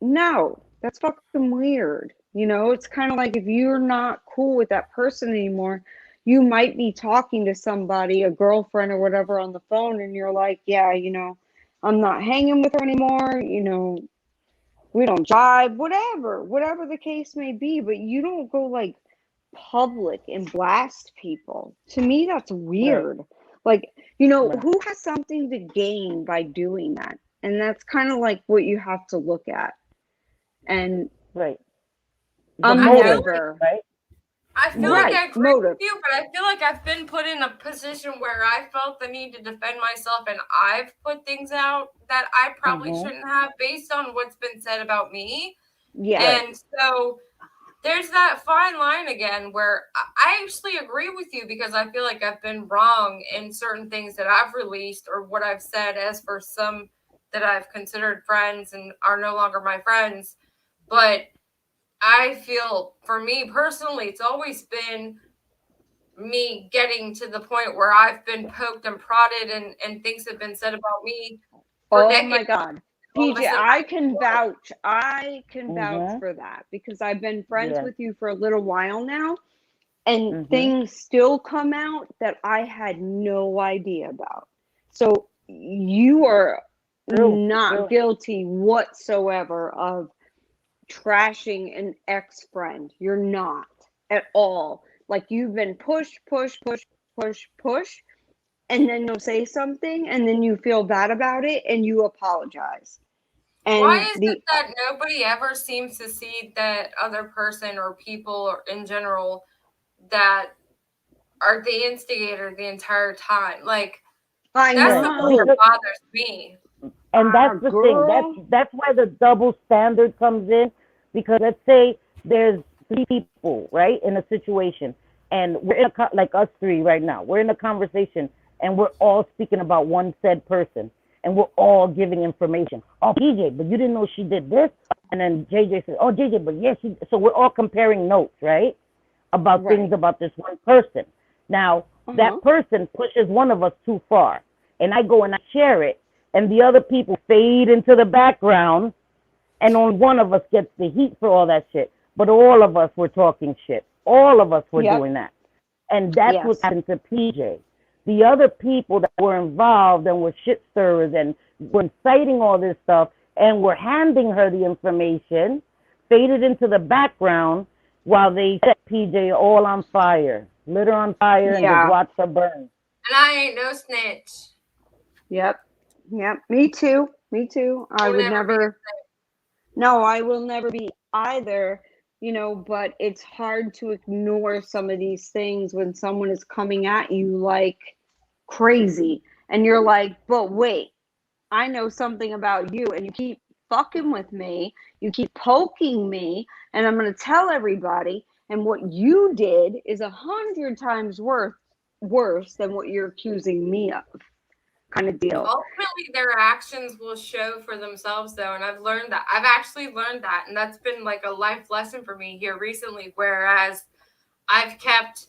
No, that's fucking weird. It's kind of like if you're not cool with that person anymore, you might be talking to somebody, a girlfriend or whatever on the phone, and you're like, yeah, I'm not hanging with her anymore, we don't jive, whatever the case may be, but you don't go like public and blast people. To me, that's weird. Right. Like, Right. who has something to gain by doing that? And that's kind of like what you have to look at. And Right. The I'm motive, never right? I feel right. like I agree Motive. with you, but I feel like I've been put in a position where I felt the need to defend myself, and I've put things out that I probably shouldn't have based on what's been said about me. Yeah. And so there's that fine line again where I actually agree with you because I feel like I've been wrong in certain things that I've released or what I've said as for some that I've considered friends and are no longer my friends. But I feel for me personally, it's always been me getting to the point where I've been poked and prodded and things have been said about me for decades. My God. PJ, I can vouch for that because I've been friends with you for a little while now, and things still come out that I had no idea about. So you are not guilty whatsoever of trashing an ex-friend. You're not at all. Like, you've been push, and then you'll say something and then you feel bad about it and you apologize. And why is it that nobody ever seems to see that other person or people or in general that are the instigator the entire time? Like, that's the part that bothers me. And that's the thing. That's why the double standard comes in. Because let's say there's 3 people, right, in a situation, and we're in like us 3 right now. We're in a conversation, and we're all speaking about one said person, and we're all giving information. Oh, PJ, but you didn't know she did this, and then JJ says, oh, JJ, but yes, yeah, so we're all comparing notes, right, about things about this one person. Now, that person pushes one of us too far, and I go and I share it, and the other people fade into the background, and only one of us gets the heat for all that shit. But all of us were talking shit. All of us were doing that. And that's what happened to PJ. The other people that were involved and were shit stirrers and were inciting all this stuff and were handing her the information faded into the background, while they set PJ all on fire, lit her on fire, and Yeah. just watch her burn. And I ain't no snitch. Yep. Me too. I I'll would never never. No, I will never be either. But it's hard to ignore some of these things when someone is coming at you like crazy, and you're like, but wait, I know something about you, and you keep fucking with me, you keep poking me, and I'm going to tell everybody, and what you did is 100 times worse than what you're accusing me of, kind of deal. Ultimately, their actions will show for themselves, though, and I've actually learned that, and that's been like a life lesson for me here recently, whereas I've kept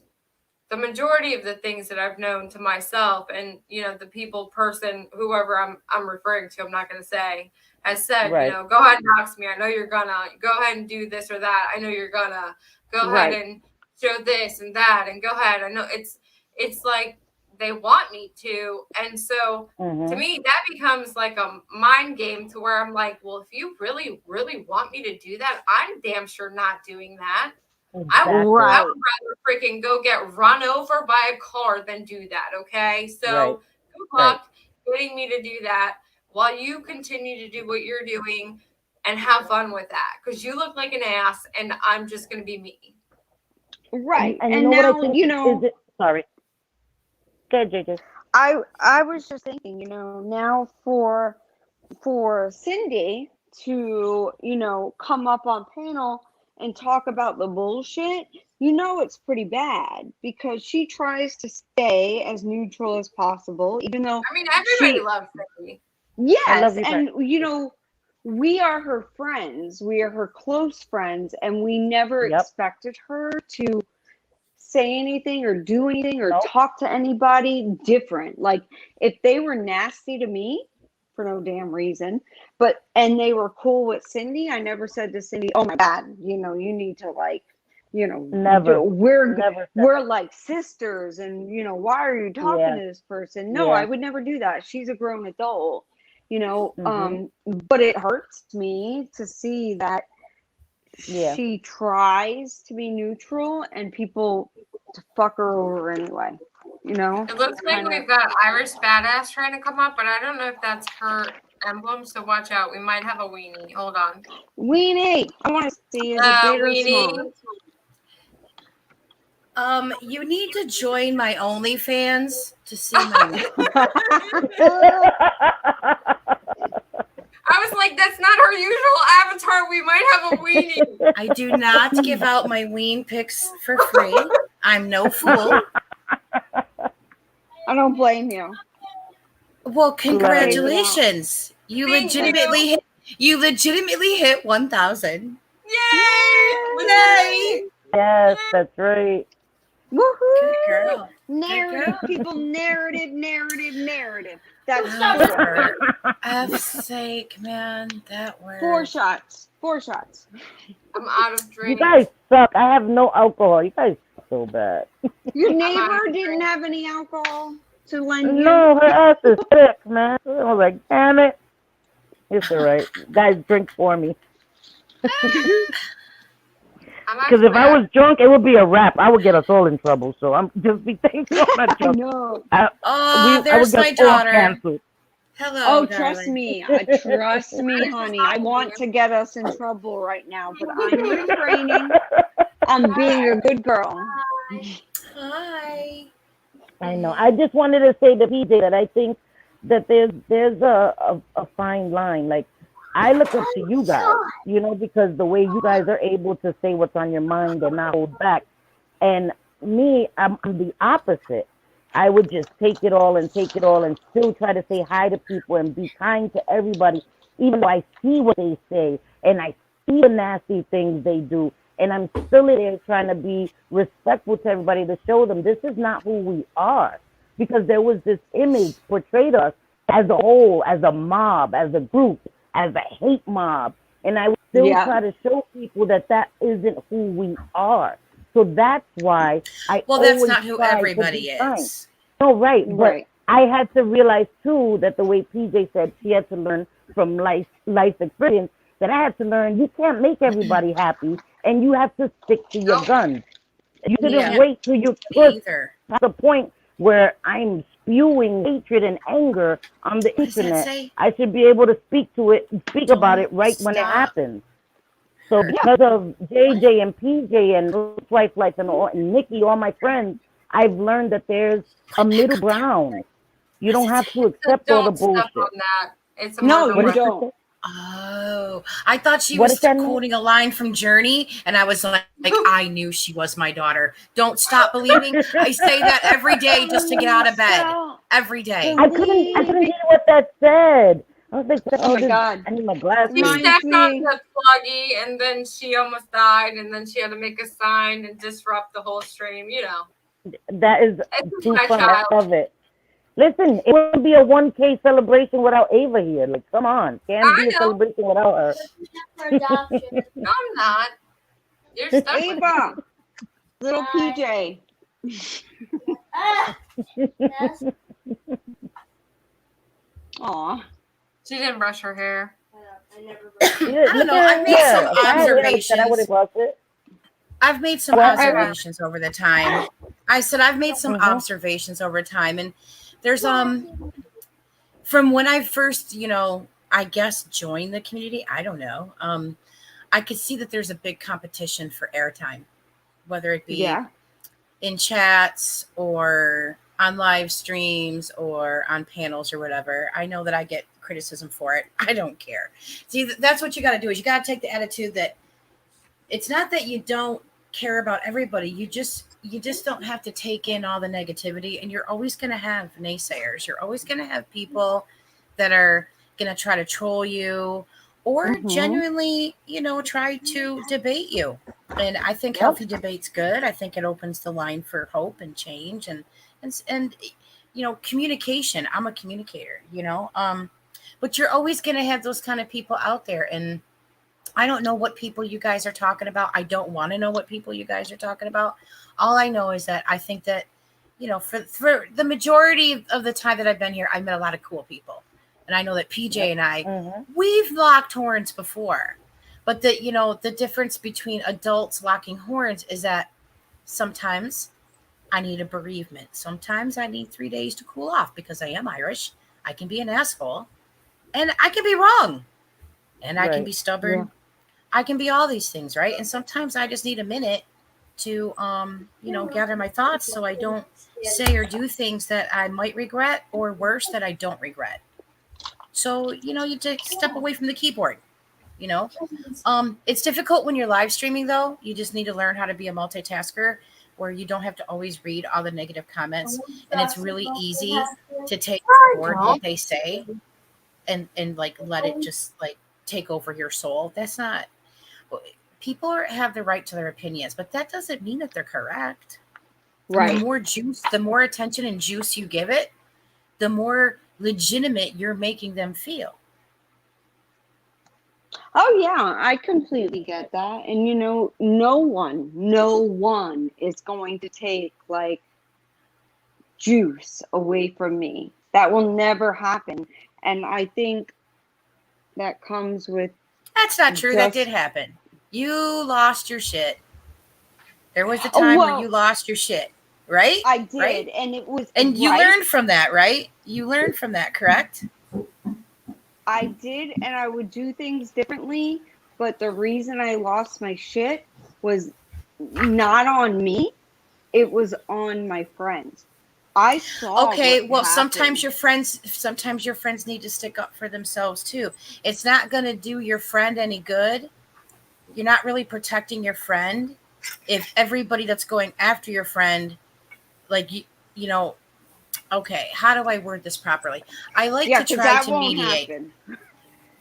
the majority of the things that I've known to myself, and the person, whoever I'm referring to, I'm not going to say, has said, Right. Go ahead and dox me. I know you're gonna go ahead and do this or that. I know you're gonna go Right. ahead and show this and that, and go ahead. I know it's like they want me to, and so to me that becomes like a mind game to where I'm like, well, if you really, really want me to do that, I'm damn sure not doing that. Exactly. I would rather freaking go get run over by a car than do that, okay? So good luck getting me to do that while you continue to do what you're doing and have fun with that, because you look like an ass and I'm just going to be me. Right. And And you know now, what I think is it? Sorry. Go ahead, JJ. I was just thinking, now for Cindy to, come up on panel and talk about the bullshit, it's pretty bad, because she tries to stay as neutral as possible, even though everybody loves Cindy. Yes, and we are her friends. We are her close friends, and we never expected her to say anything or do anything or talk to anybody different. Like, if they were nasty to me for no damn reason, and they were cool with Cindy, I never said to Cindy, oh my God, you need to never. We're like sisters, and why are you talking to this person? No, I would never do that. She's a grown adult, but it hurts me to see that she tries to be neutral and people to fuck her over anyway. It looks like we've got Irish Badass trying to come up, but I don't know if that's her emblem, so watch out. We might have a weenie. Hold on. Weenie! I want to see, is it big or small? You need to join my OnlyFans to see my I was like, that's not her usual avatar. We might have a weenie. I do not give out my ween pics for free. I'm no fool. I don't blame you. Well, congratulations. You legitimately hit 1,000. Yay! Yes, that's right. Woohoo! Good girl. Narrative, people. Narrative. That's for F's sake, man. That word. 4 shots. I'm out of drink. You guys suck. I have no alcohol. You guys suck so bad. Your neighbor didn't have any alcohol to lend you? No, her ass is sick, man. I was like, damn it. It's all right. Guys, drink for me. Because if I was drunk, it would be a wrap. I would get us all in trouble. So I'm just be thankful I'm not drunk. No. There's my daughter. Hello. Oh, darling. trust me, honey. I want to get us in trouble right now, but I'm refraining. I'm being a good girl. Hi. I know. I just wanted to say to PJ that I think that there's a fine line. Like, I look up to you guys, because the way you guys are able to say what's on your mind and not hold back. And me, I'm the opposite. I would just take it all and still try to say hi to people and be kind to everybody, even though I see what they say and I see the nasty things they do. And I'm still there trying to be respectful to everybody to show them this is not who we are. Because there was this image portrayed us as a whole, as a mob, as a group, as a hate mob. And I would still try to show people that isn't who we are. So that's why that's not who everybody is. No, right. But I had to realize, too, that the way PJ said she had to learn from life experience, that I had to learn you can't make everybody happy. and you have to stick to your guns. You shouldn't Yeah. wait till you Me push either. to the point where I'm spewing hatred and anger on the What does that internet. say? I should be able to speak about it right when it Stop. happens. So Hurt. because of JJ and PJ and Life and Nikki, all my friends, I've learned that there's a middle ground. You don't have to accept all the Don't step bullshit. on that. It's a No, murder you weapon. don't. Oh, I thought she What was does that mean? quoting a line from Journey, and I was like, I knew she was my daughter. Don't stop believing. I say that every day just to get out of bed. Every day. I couldn't hear what that said. I was like, Oh my God. I need my glasses. She Reminds stepped on me- the pluggy, and then she almost died, and then she had to make a sign and disrupt the whole stream. You know, That is it's too my funny. I child. love it. Listen, it wouldn't be a 1K celebration without Ava here. Like, come on. Can't I be a know. celebration without her. For adoption. No, I'm not. You're stuck with me. Ava, little Hi. PJ. Ah, yes. Aw. She didn't brush her hair. I never I don't know, I made some observations. I would have lost it. I've made some Well, observations over the time. I said I've made some Mhm. observations over time, and there's from when I first, I guess joined the community. I don't know. I could see that there's a big competition for airtime, whether it be Yeah. in chats or on live streams or on panels or whatever. I know that I get criticism for it. I don't care. See, that's what you got to do is you got to take the attitude that it's not that you don't care about everybody. You just don't have to take in all the negativity, and you're always going to have naysayers. You're always going to have people that are going to try to troll you or genuinely, try to debate you. And I think healthy debate's good. I think it opens the line for hope and change and communication. I'm a communicator, but you're always going to have those kind of people out there. And I don't know what people you guys are talking about. I don't want to know what people you guys are talking about. All I know is that I think that, for the majority of the time that I've been here, I've met a lot of cool people. And I know that PJ and I, we've locked horns before. But the difference between adults locking horns is that sometimes I need a bereavement. Sometimes I need 3 days to cool off because I am Irish. I can be an asshole. And I can be wrong. And I can be stubborn. Yeah. I can be all these things, right? And sometimes I just need a minute to, gather my thoughts so I don't say or do things that I might regret, or worse, that I don't regret. So, you take step away from the keyboard, It's difficult when you're live streaming, though. You just need to learn how to be a multitasker where you don't have to always read all the negative comments. And it's really easy to take forward what they say and like let it just like take over your soul. That's not, people have the right to their opinions, but that doesn't mean that they're correct. Right. And the more juice, the more attention and juice you give it, the more legitimate you're making them feel. Oh yeah, I completely get that. And no one is going to take like juice away from me. That will never happen. And I think that comes with... That's not true. That did happen. You lost your shit. There was a time where you lost your shit, right? I did. Right? And it was... And you learned from that, right? You learned from that, correct? I did, and I would do things differently, but the reason I lost my shit was not on me. It was on my friends. I saw. Okay, well, sometimes your friends need to stick up for themselves too. It's not going to do your friend any good. You're not really protecting your friend if everybody that's going after your friend, like okay, how do I word this properly? I like to try to mediate. Happen.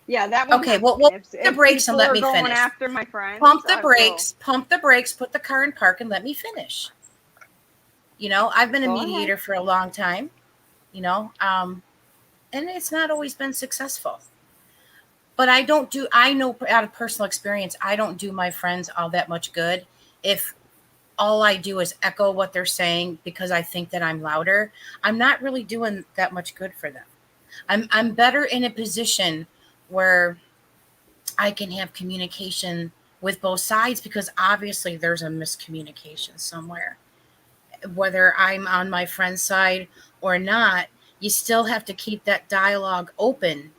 Yeah, that won't okay. happen. Well, pump the brakes and let me finish. After my friends, pump the brakes, put the car in park, and let me finish. I've been a mediator for a long time, and it's not always been successful. But I know out of personal experience, I don't do my friends all that much good if all I do is echo what they're saying because I think that I'm louder. I'm not really doing that much good for them. I'm better in a position where I can have communication with both sides, because obviously there's a miscommunication somewhere. Whether I'm on my friend's side or not, you still have to keep that dialogue open,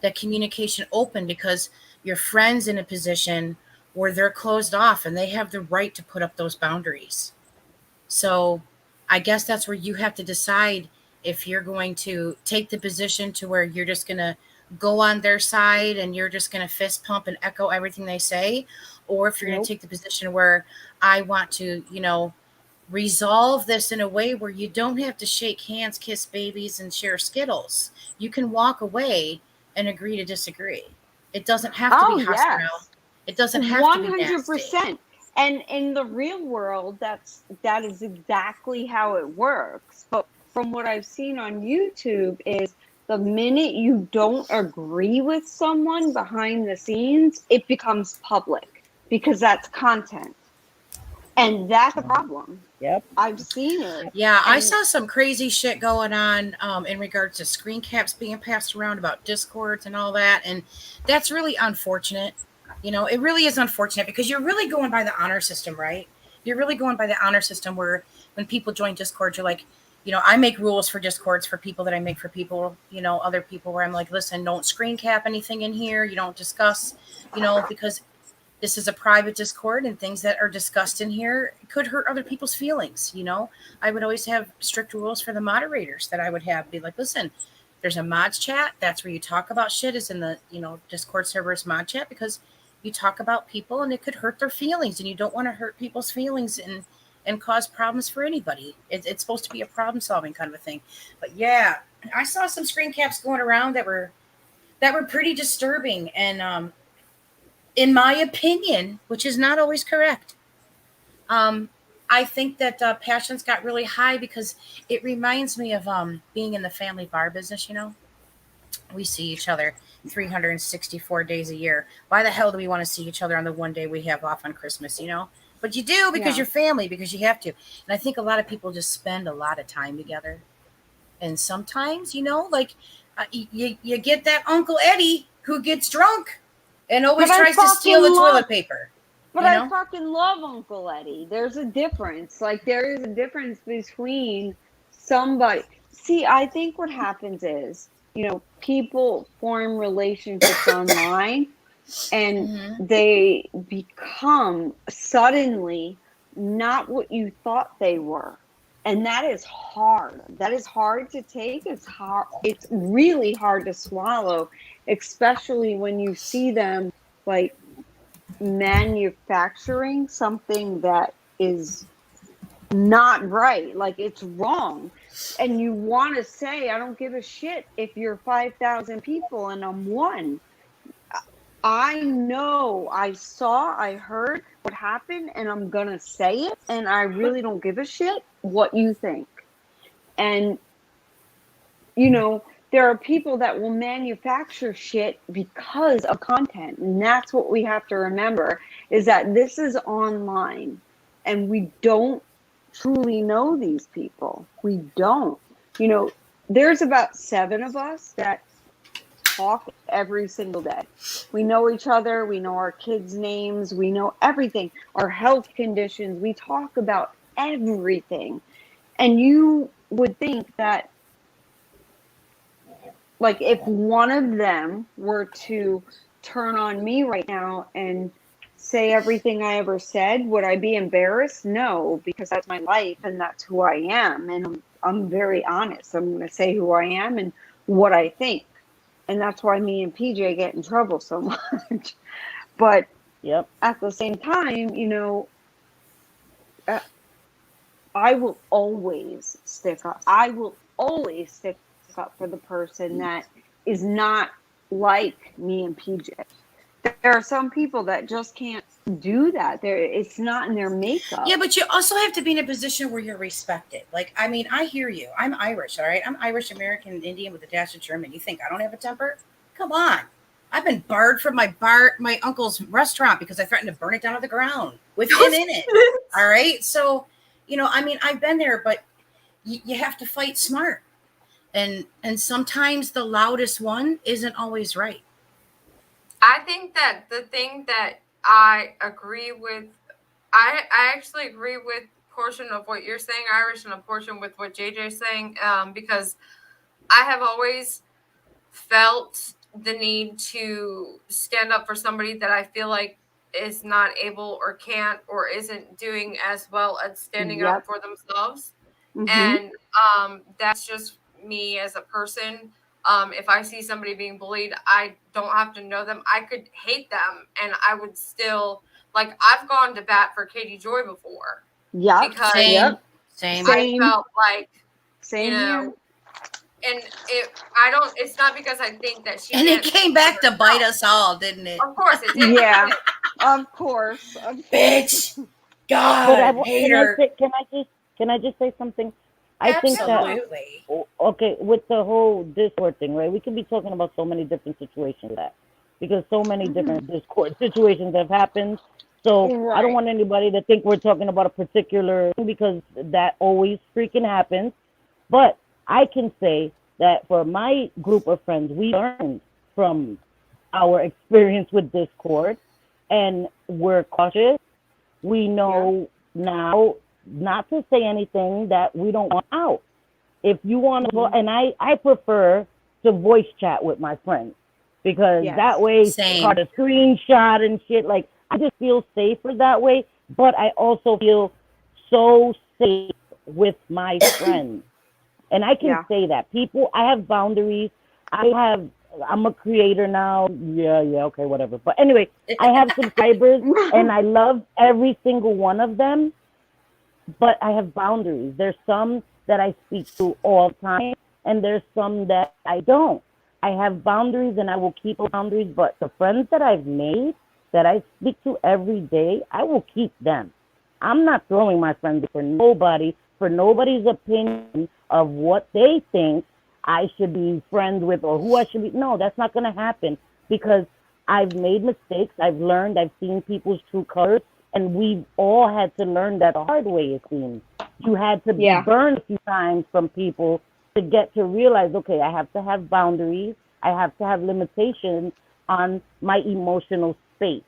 that communication open, because your friend's in a position where they're closed off and they have the right to put up those boundaries. So I guess that's where you have to decide if you're going to take the position to where you're just going to go on their side and you're just going to fist pump and echo everything they say, or if you're going to take the position where I want to, resolve this in a way where you don't have to shake hands, kiss babies, and share Skittles. You can walk away and agree to disagree. It doesn't have to be hostile. Yes. It doesn't have to be nasty. 100%. And in the real world, that is exactly how it works. But from what I've seen on YouTube is the minute you don't agree with someone behind the scenes, it becomes public because that's content. And that's a problem. Yep. I've seen it. Yeah, I saw some crazy shit going on in regards to screen caps being passed around about Discords and all that. And that's really unfortunate. It really is unfortunate because you're really going by the honor system, right? You're really going by the honor system where when people join Discord, you're like, I make rules for Discords for people that I make for people, other people where I'm like, listen, don't screen cap anything in here. You don't discuss, because this is a private Discord and things that are discussed in here could hurt other people's feelings. I would always have strict rules for the moderators that I would have be like, listen, there's a mods chat. That's where you talk about shit is in the, Discord server's mod chat, because you talk about people and it could hurt their feelings and you don't want to hurt people's feelings and cause problems for anybody. It's supposed to be a problem solving kind of a thing. But yeah, I saw some screen caps going around that were pretty disturbing. And, in my opinion, which is not always correct, I think that passions got really high because it reminds me of being in the family bar business. We see each other 364 days a year. Why the hell do we want to see each other on the one day we have off on Christmas? But you do because you're family, because you have to. And I think a lot of people just spend a lot of time together. And sometimes, you get that Uncle Eddie who gets drunk and always tries to steal the toilet paper. But I fucking love Uncle Eddie. There's a difference. There is a difference between somebody. See, I think what happens is, people form relationships online and they become suddenly not what you thought they were. And that is hard. That is hard to take. It's really hard to swallow, especially when you see them manufacturing something that is not right. It's wrong. And you want to say, I don't give a shit if you're 5,000 people and I'm one. I know, I heard what happened, and I'm going to say it, and I really don't give a shit what you think. And, there are people that will manufacture shit because of content, and that's what we have to remember, is that this is online, and we don't truly know these people. We don't. There's about 7 of us that talk every single day. We know each other. We know our kids' names. We know everything. Our health conditions. We talk about everything. And you would think that, if one of them were to turn on me right now and say everything I ever said, would I be embarrassed? No, because that's my life and that's who I am. And I'm very honest. I'm going to say who I am and what I think. And that's why me and PJ get in trouble so much. But at the same time, I will always stick up. I will always stick up for the person that is not like me and PJ. There are some people that just can't do that. It's not in their makeup. Yeah, but you also have to be in a position where you're respected. I hear you. I'm Irish, all right? I'm Irish, American, and Indian with a dash of German. You think I don't have a temper? Come on. I've been barred from my uncle's restaurant because I threatened to burn it down to the ground with him in it. All right? So, I've been there, but you have to fight smart. And sometimes the loudest one isn't always right. I think that the thing that I agree with. I actually agree with a portion of what you're saying, Irish, and a portion with what JJ's saying, because I have always felt the need to stand up for somebody that I feel like is not able or can't or isn't doing as well at standing up for themselves. And that's just me as a person. If I see somebody being bullied, I don't have to know them. I could hate them and I would still, like, I've gone to bat for Katie Joy before. Yeah. Because Same. I felt like, Same you know, here. and it's not because I think that she And it came back to bite us all, didn't it? Of course it did. Yeah. Of course. Bitch. God, But hate her. can I just say something? Absolutely. I think that, okay, with the whole Discord thing, right? We could be talking about so many different situations because so many different Discord situations have happened. So I don't want anybody to think we're talking about a particular thing because that always freaking happens. But I can say that for my group of friends, we learned from our experience with Discord and we're cautious. We know now not to say anything that we don't want out. If you want to, and I prefer to voice chat with my friends because that way got a screenshot and shit. Like, I just feel safer that way, but I also feel so safe with my friends. And I can say that. People, I have boundaries. I'm a creator now. Yeah, okay, whatever. But anyway, I have subscribers and I love every single one of them. But I have boundaries. There's some that I speak to all the time, and there's some that I don't. I have boundaries, and I will keep boundaries, but the friends that I've made, that I speak to every day, I will keep them. I'm not throwing my friends for nobody's opinion of what they think I should be friends with or who I should be. No, that's not going to happen because I've made mistakes. I've learned. I've seen people's true colors. And we've all had to learn that the hard way, it seems. You had to be burned a few times from people to get to realize, okay, I have to have boundaries. I have to have limitations on my emotional space,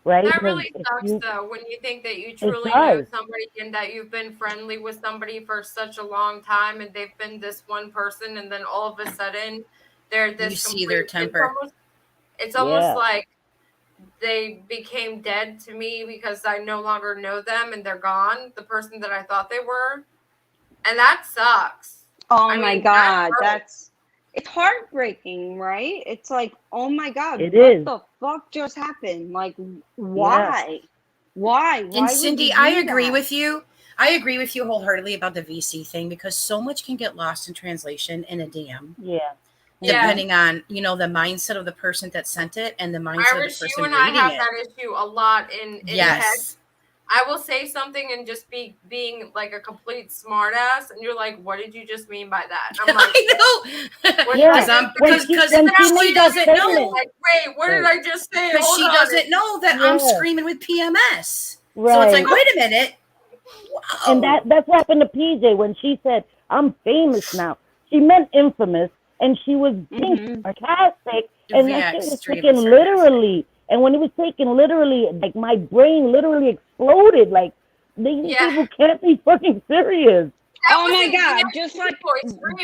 right? That really sucks, though, when you think that you truly know somebody and that you've been friendly with somebody for such a long time and they've been this one person and then all of a sudden they're this. You see their temper. It's almost like they became dead to me because I no longer know them and they're gone, the person that I thought they were. And that sucks. Oh my God. It's heartbreaking, right? It's like, oh my God, what the fuck just happened? Like, why? Why? And Cindy, I agree with you. I agree with you wholeheartedly about the VC thing because so much can get lost in translation in a DM. Yeah. Depending on, the mindset of the person that sent it and the mindset of the person you and reading I have it. that issue a lot in text. I will say something and just being like a complete smartass, and you're like, "What did you just mean by that?" I'm like, "I know," because she doesn't know. Like, wait, what did I just say? Because she doesn't know that I'm screaming with PMS. Right. So it's like, wait a minute. Wow. And that's what happened to PJ when she said, "I'm famous now." She meant infamous. And she was being sarcastic, and that shit was taken literally. And when it was taken literally, like, my brain literally exploded. Like, these people can't be fucking serious. Oh my God! Just like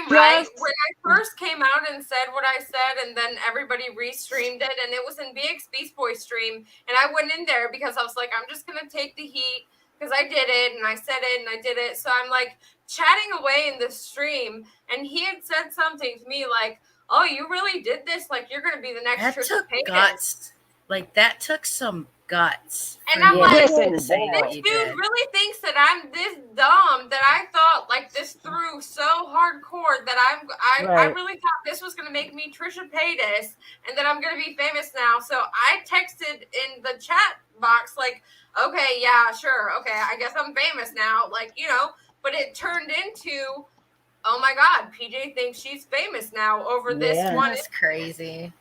right when I first came out and said what I said, and then everybody restreamed it, and it was in BXB's Boy stream, and I went in there because I was like, I'm just gonna take the heat because I did it, and I said it, and I did it. So I'm like chatting away in the stream, and he had said something to me like, "Oh, you really did this? Like, you're gonna be the next Trisha Paytas." Guts. Like, that took some guts. And I'm like, this dude really thinks that I'm this dumb that I thought like this through so hardcore that I really thought this was gonna make me Trisha Paytas and that I'm gonna be famous now. So I texted in the chat box like, okay, yeah, sure, okay, I guess I'm famous now, like, but it turned into, oh my God, PJ thinks she's famous now over this one. That's crazy.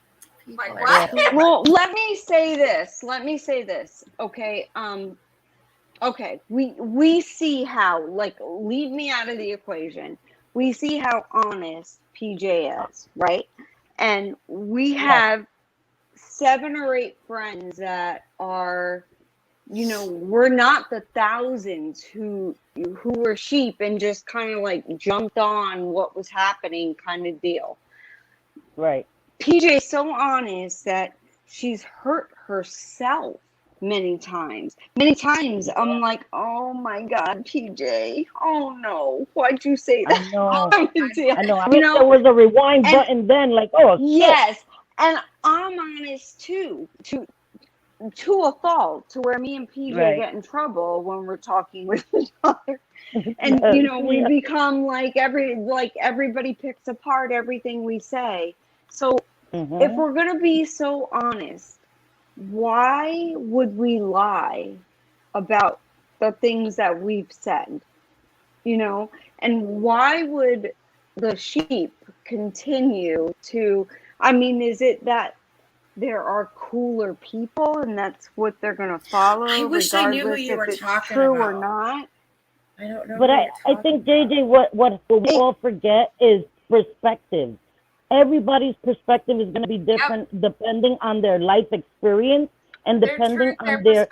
Like, what? Well, let me say this. Okay. Okay. We see how, like, leave me out of the equation. We see how honest PJ is, right? And we have 7 or 8 friends that are, you know, we're not the thousands who were sheep and just kind of like jumped on what was happening kind of deal. Right. PJ is so honest that she's hurt herself many times. Many times I'm like, oh my God, PJ, oh no, why'd you say that? I know. I know. I you wish know, there was a rewind button then, like, oh, shit. yes. And I'm honest too, to a fault, to where me and PJ get in trouble when we're talking with each other. And you know, we become like everybody picks apart everything we say. So if we're gonna be so honest, why would we lie about the things that we've said? You know, and why would the sheep continue to, I mean, is it that there are cooler people and that's what they're going to follow, I wish I knew who you were talking true about. or not? I don't know. But I think, JJ, what we all forget is perspective. Everybody's perspective is going to be different depending on their life experience and depending on their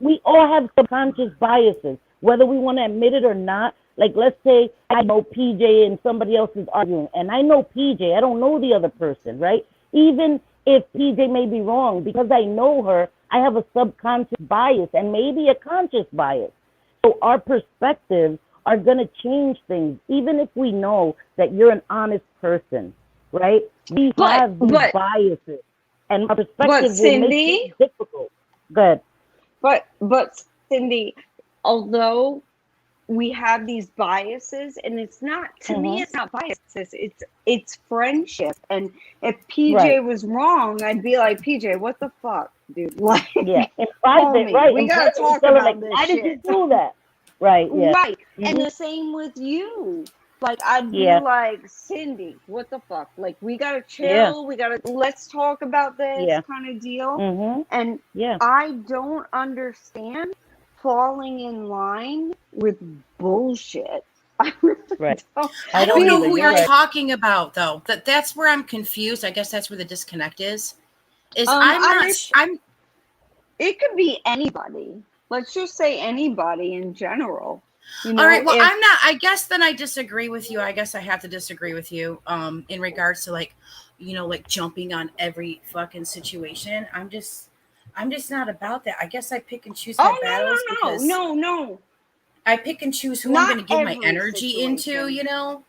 we all have subconscious biases, whether we want to admit it or not. Like, let's say I know PJ and somebody else is arguing, and I know PJ, I don't know the other person, right? Even if PJ may be wrong, because I know her, I have a subconscious bias and maybe a conscious bias. So our perspectives are going to change things, even if we know that you're an honest person, right? We have these biases, and our perspective will make things difficult. Good. But Cindy, although we have these biases, and it's not, to me, it's not biases, it's friendship. And if PJ was wrong, I'd be like, PJ, what the fuck, dude? Like, in private, right? We gotta talk about this. Why did you do that? Right. Yeah. Right. And the same with you. Like, I'd be like, Cindy, what the fuck? Like, we gotta chill. We gotta, let's talk about this kind of deal. And I don't understand falling in line with bullshit. I really don't. I don't know who you're talking about, though. That's where I'm confused. I guess that's where the disconnect is. It could be anybody. Let's just say anybody in general. You know, all right. Well, I'm not. I guess then I disagree with you. I guess I have to disagree with you. In regards to, like, you know, like jumping on every fucking situation. I'm just not about that. I guess I pick and choose my battles. No. I pick and choose who I'm going to give my energy into, you know,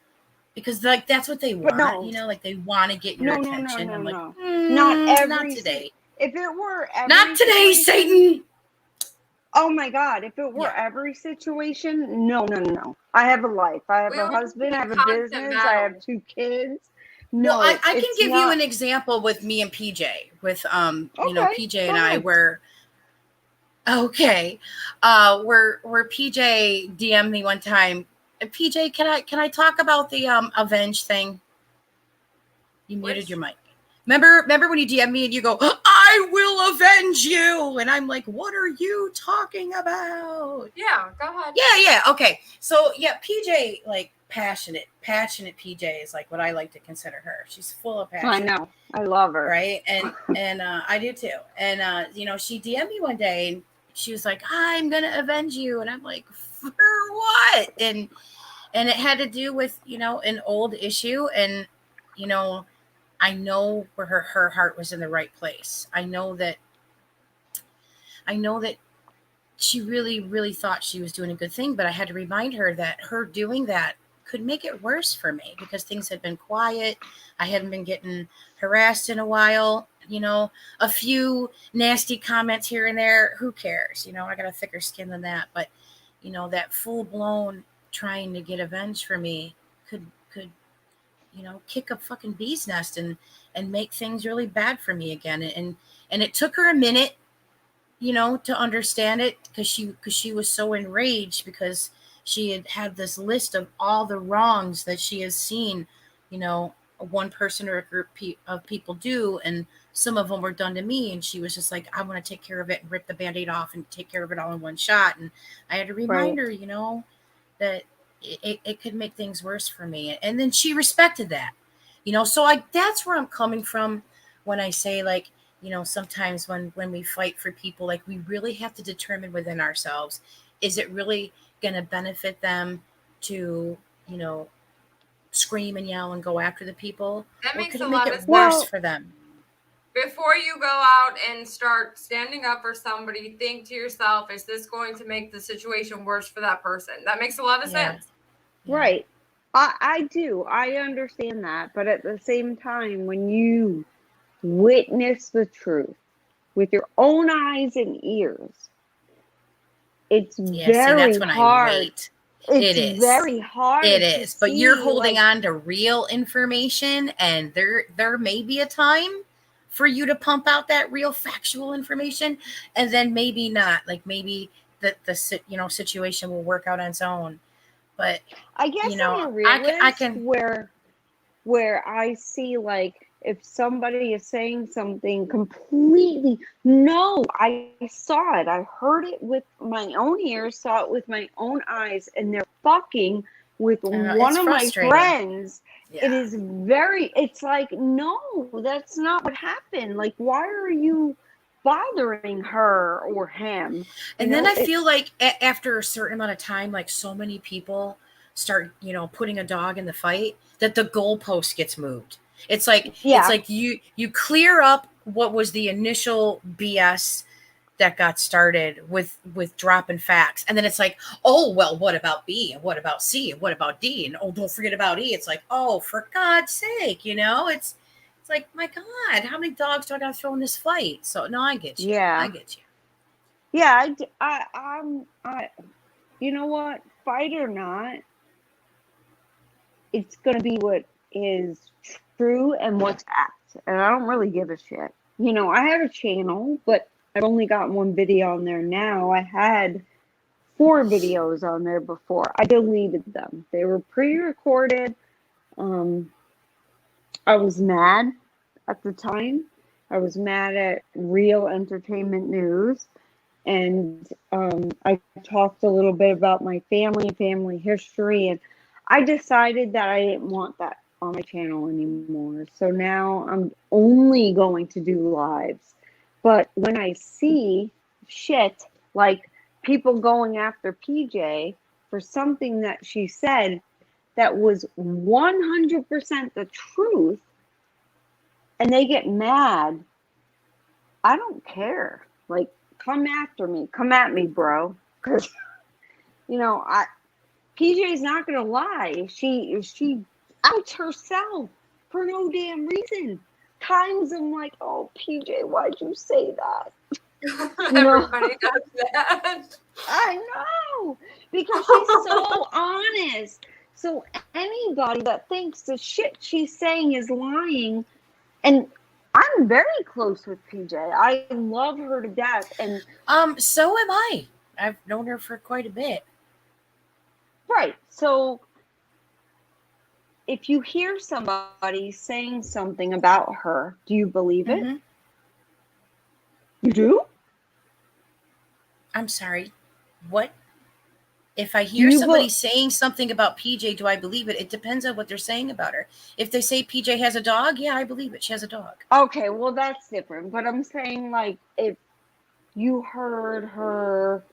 because like that's what they want, you know, like they want to get your attention. I'm like, not today. If it were not today, Satan. Oh my God! If it were every situation, no. I have a life. I have a husband. I have a business. I have 2 kids. No, I can give you an example with me and PJ. With you know, PJ and I were where PJ DM'd me one time. PJ, can I talk about the avenge thing? You muted your mic. Remember when you DM me and you go, I will avenge you, and I'm like, what are you talking about? Yeah, go ahead. Yeah. Okay. So PJ, like passionate PJ is like what I like to consider her. She's full of passion. I know. I love her. Right. And I do too. And you know, she DM'd me one day and she was like, I'm gonna avenge you. And I'm like, for what? And it had to do with, you know, an old issue. And, you know, I know where her heart was in the right place. I know that she really, really thought she was doing a good thing, but I had to remind her that her doing that could make it worse for me because things had been quiet. I hadn't been getting harassed in a while, you know, a few nasty comments here and there. Who cares? You know, I got a thicker skin than that. But, you know, that full blown trying to get avenged for me could, you know, kick a fucking bee's nest and make things really bad for me again. And it took her a minute, you know, to understand it because she was so enraged because she had this list of all the wrongs that she has seen, you know, one person or a group of people do, and some of them were done to me, and she was just like, I want to take care of it and rip the Band-Aid off and take care of it all in one shot. And I had to remind her, you know, that it could make things worse for me. And then she respected that, you know. So that's where I'm coming from when I say, like, you know, sometimes when we fight for people, like, we really have to determine within ourselves, is it really going to benefit them to, you know, scream and yell and go after the people, That or makes could a it make lot it of sense. worse Well, for them? Before you go out and start standing up for somebody, think to yourself, is this going to make the situation worse for that person? That makes a lot of Yeah. sense. right. I do. I understand that. But at the same time, when you witness the truth with your own eyes and ears, it's Yeah, see, that's very when I hard. wait. It's It is. very hard It to is. But you're see, holding like, on to real information, and there may be a time for you to pump out that real factual information, and then maybe not. Like, maybe the you know, situation will work out on its own. But, I guess you know, I'm a I realist can where I see, like, if somebody is saying something completely, no, I saw it, I heard it with my own ears, saw it with my own eyes, and they're fucking with one it's of my frustrating. friends. It Yeah. is very, it's like, no, that's not what happened. Like, why are you bothering her or him? And then I feel like after a certain amount of time, like, so many people start, you know, putting a dog in the fight, that the goalpost gets moved. It's yeah, like you clear up what was the initial BS that got started with dropping facts, and then it's like, oh well, what about B, and what about C, and what about D, and oh, don't forget about E. It's like, oh, for God's sake, you know, it's like, my God, how many dogs do I got to throw in this fight? So no, I get you. yeah. I get you. Yeah, you know what? Fight or not, it's gonna be what is true and what's act. And I don't really give a shit. You know, I have a channel, but I've only got one video on there now. I had 4 videos on there before. I deleted them. They were pre-recorded. I was mad at the time. I was mad at Real Entertainment News. And I talked a little bit about my family history, and I decided that I didn't want that on my channel anymore. So now I'm only going to do lives. But when I see shit like people going after PJ for something that she said that was 100% the truth, and they get mad, I don't care. Like, come after me. Come at me, bro. Because, you know, PJ's not going to lie. She outs herself for no damn reason. Times I'm like, oh, PJ, why'd you say that? You know? Everybody does that. I know. Because she's so honest. So anybody that thinks the shit she's saying is lying, and I'm very close with PJ. I love her to death. And So am I. I've known her for quite a bit. right. So if you hear somebody saying something about her, do you believe it? Mm-hmm. You do? I'm sorry. What? If I hear somebody saying something about PJ, do I believe it? It depends on what they're saying about her. If they say PJ has a dog, yeah, I believe it. She has a dog. Okay, well, that's different. But I'm saying, like, if you heard her,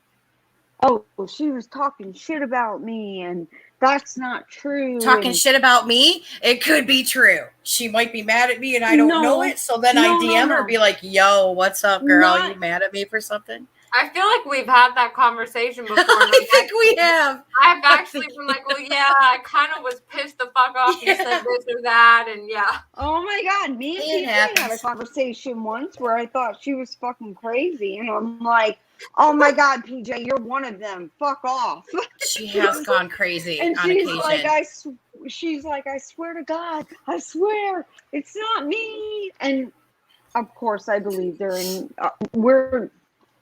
oh, she was talking shit about me, and that's not true. Talking and shit about me, it could be true. She might be mad at me and I don't know it. So then I DM her and be like, yo, what's up, girl? Are you mad at me for something? I feel like we've had that conversation before. I think we have. I've actually been like, well, yeah, I kind of was pissed the fuck off. You said this or that, and yeah. Oh my God, me and PJ had a conversation once where I thought she was fucking crazy, and I'm like, oh my God, PJ, you're one of them. Fuck off. She has gone crazy and on she's occasion. Like, she's like, I swear to God, I swear, it's not me. And of course, I believed her, and we're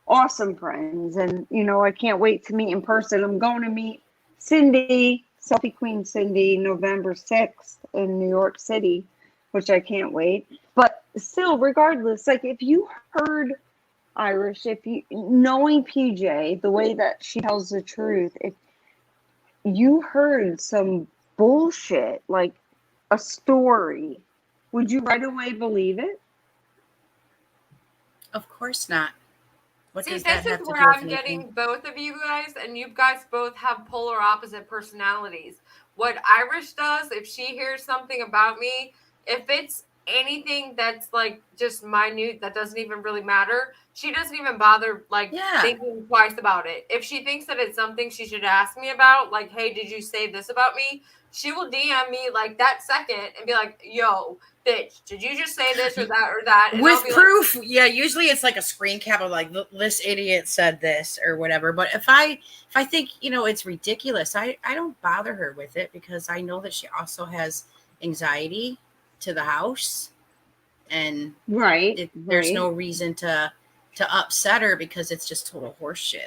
awesome friends, and you know, I can't wait to meet in person. I'm going to meet Cindy, Selfie Queen Cindy, November 6th in New York City, which I can't wait. But still, regardless, like, if you heard Irish, if you knowing PJ the way that she tells the truth, if you heard some bullshit, like a story, would you right away believe it? Of course not. What See, does this that have is to where do with I'm anything? getting both of you guys, and you guys both have polar opposite personalities. What Irish does, if she hears something about me, if it's anything that's like just minute, that doesn't even really matter, she doesn't even bother thinking twice about it. If she thinks that it's something she should ask me about, like, hey, did you say this about me? She will DM me like that second and be like, yo, bitch, did you just say this or that or that? And With I'll be proof, yeah, usually it's like a screen cap of like, this idiot said this or whatever. But if I think, it's ridiculous, I don't bother her with it, because I know that she also has anxiety to the house, and there's no reason to upset her, because it's just total horseshit.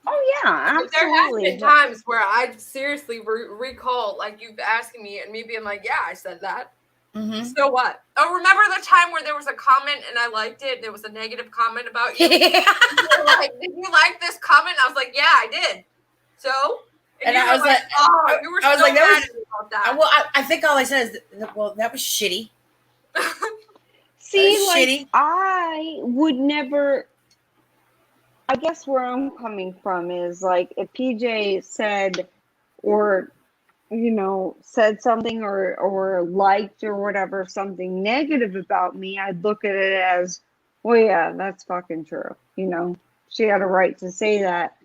Oh yeah, absolutely. There has been times where I seriously recall, like, you asking me and me being like, yeah, I said that. Mm-hmm. So what? Oh, remember the time where there was a comment and I liked it and it was a negative comment about you? Yeah. You were like, did you like this comment? I was like, yeah, I did. So? And you I were was like, oh, you were so like, mad at me about that. Well, I think all I said is, well, that was shitty. See, like, shitty. I would never. I guess where I'm coming from is, like, if PJ said, or said something or liked or whatever, something negative about me, I'd look at it as, well, yeah, that's fucking true. She had a right to say that,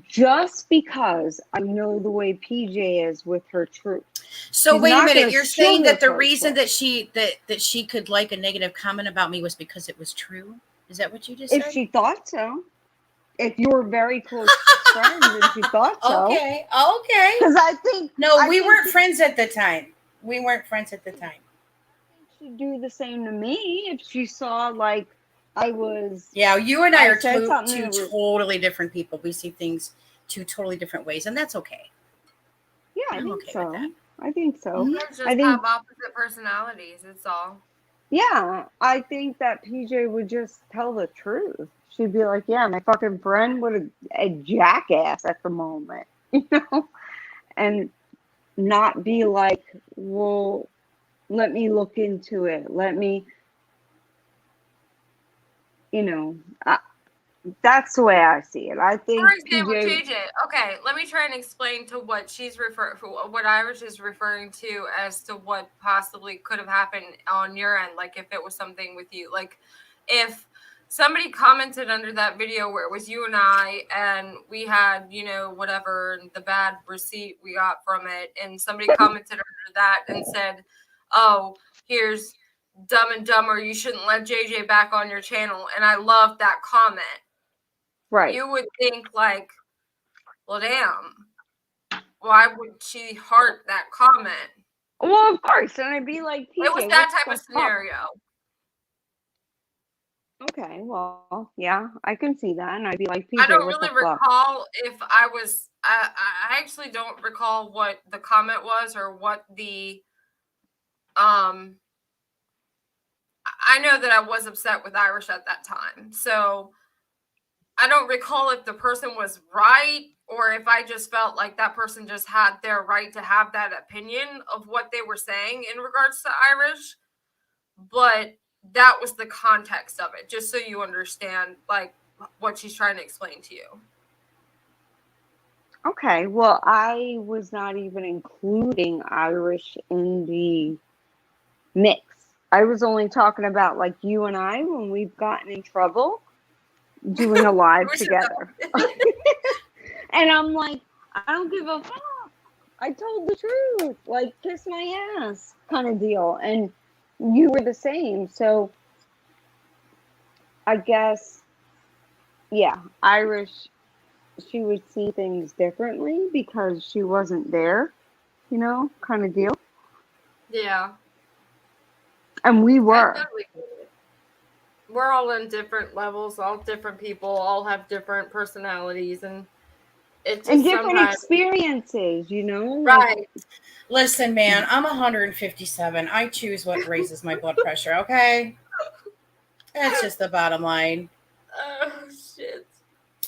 just because I know the way PJ is with her truth. So She's wait a not minute, gonna you're saying that the sugarcoat reason it. that she could like a negative comment about me was because it was true? Is that what you just If said? she thought so. If you were very close friends and she thought so. Okay. Because I think we weren't friends at the time. We weren't friends at the time. I think she'd do the same to me if she saw, like, I was. Yeah, you and I are two totally different people. We see things two totally different ways, and that's okay. Yeah, I think so. I think so. You guys just have opposite personalities. It's all. Yeah, I think that PJ would just tell the truth. She'd be like, yeah, my fucking friend would a jackass at the moment, and not be like, well, let me look into it. Let me, that's the way I see it. I think, for example, JJ. Okay, let me try and explain to what what Irish is referring to as to what possibly could have happened on your end. Like, if it was something with you, like if somebody commented under that video where it was you and I, and we had, whatever, the bad receipt we got from it, and somebody commented under that and said, oh, here's Dumb and Dumber, you shouldn't let JJ back on your channel. And I loved that comment. Right. You would think, like, well, damn, why would she heart that comment? Well, of course. And I'd be like, PJ, it was that type of scenario. Okay, well, yeah, I can see that. And I'd be like, PJ, I don't really recall if I was, I actually don't recall what the comment was or what the, I know that I was upset with Irish at that time. So I don't recall if the person was right or if I just felt like that person just had their right to have that opinion of what they were saying in regards to Irish. But that was the context of it, just so you understand, like, what she's trying to explain to you. Okay, well, I was not even including Irish in the mix. I was only talking about, like, you and I when we've gotten in trouble doing a live together. And I'm like, I don't give a fuck. I told the truth. Like, kiss my ass kind of deal. And you were the same. So I guess, yeah, Irish, she would see things differently because she wasn't there, kind of deal. Yeah. And we were. We're all in different levels, all different people, all have different personalities, and it's and different experiences, Right. Listen, man, I'm 157. I choose what raises my blood pressure, okay? That's just the bottom line. Oh, shit.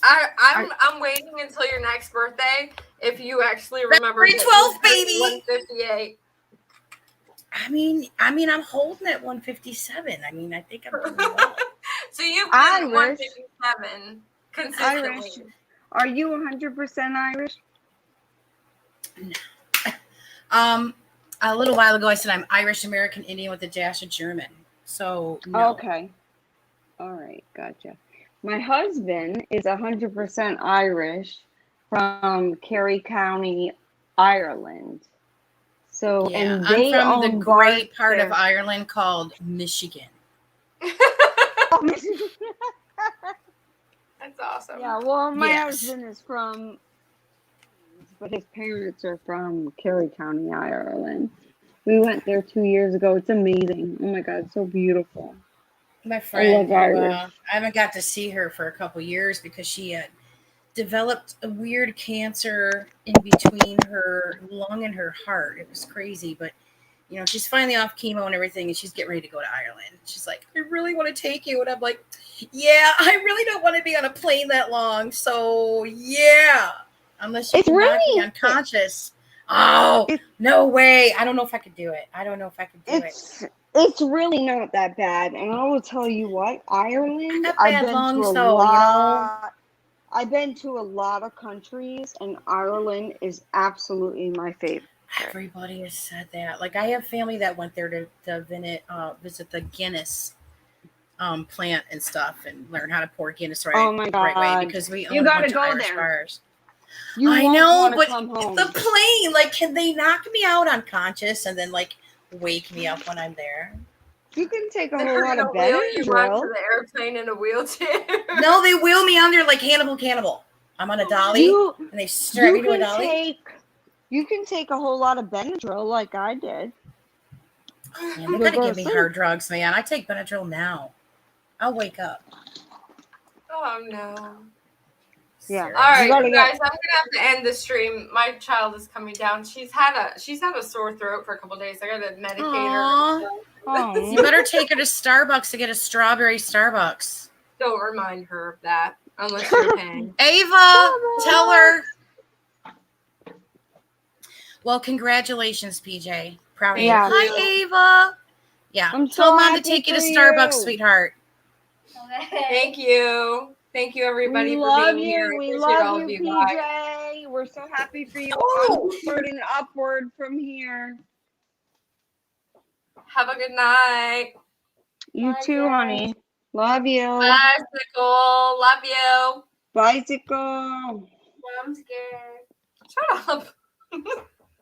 I'm waiting until your next birthday if you actually remember. 312, baby. 158. I mean, I'm holding at 157. I mean, I think I'm doing well. So you've been Irish. 157 consistently. Irish. Are you 100% Irish? A little while ago, I said I'm Irish American Indian with a dash of German. So no. Okay. All right, gotcha. My husband is 100% Irish from Kerry County, Ireland. So, Yeah, and I'm they from own the great bars part of there. Ireland called Michigan. That's awesome. Yeah, well, my Yes. husband is from, but his parents are from Kerry County, Ireland. We went there 2 years ago. It's amazing. Oh my God, it's so beautiful. My friend, love Irish. I haven't got to see her for a couple years because she had developed a weird cancer in between her lung and her heart. It was crazy, but you know, she's finally off chemo and everything, and she's getting ready to go to Ireland. She's like, I really want to take you. And I'm like, yeah, I really don't want to be on a plane that long. So, yeah, unless you It's can knock me really- unconscious. Oh, no way. I don't know if I could do it. It's really not that bad. And I will tell you what, Ireland, I got I've bad been lungs, to a though, lot. I've been to a lot of countries, and Ireland is absolutely my favorite. Everybody has said that. Like, I have family that went there to visit the Guinness plant and stuff and learn how to pour Guinness right way because we own a bunch of Irish bars. I know, but the plane, like, can they knock me out unconscious and then like wake me up when I'm there? You can take a They're whole lot gonna of wheel you Benadryl. onto the airplane in a wheelchair. No, they wheel me on there like Cannibal. I'm on a dolly, and they strap me to a dolly. You can take a whole lot of Benadryl like I did. Man, they gotta give me hard drugs, man. I take Benadryl now. I'll wake up. Oh no. Yeah. All right, you guys, I'm gonna have to end the stream. My child is coming down. She's had a sore throat for a couple days. I gotta medicate her. Oh. You better take her to Starbucks to get a strawberry Starbucks. Don't remind her of that unless you're paying. Ava, tell her. Well, congratulations, PJ. Proud of you. Hi, Ava. Yeah. Tell Mom to take you to Starbucks, sweetheart. Thank you. Thank you, everybody, for being here. We love you, PJ. We're so happy for you. Onward and upward from here. Have a good night. You too, honey. Love you. Bicycle. Love you. Bicycle. I'm scared. Shut up.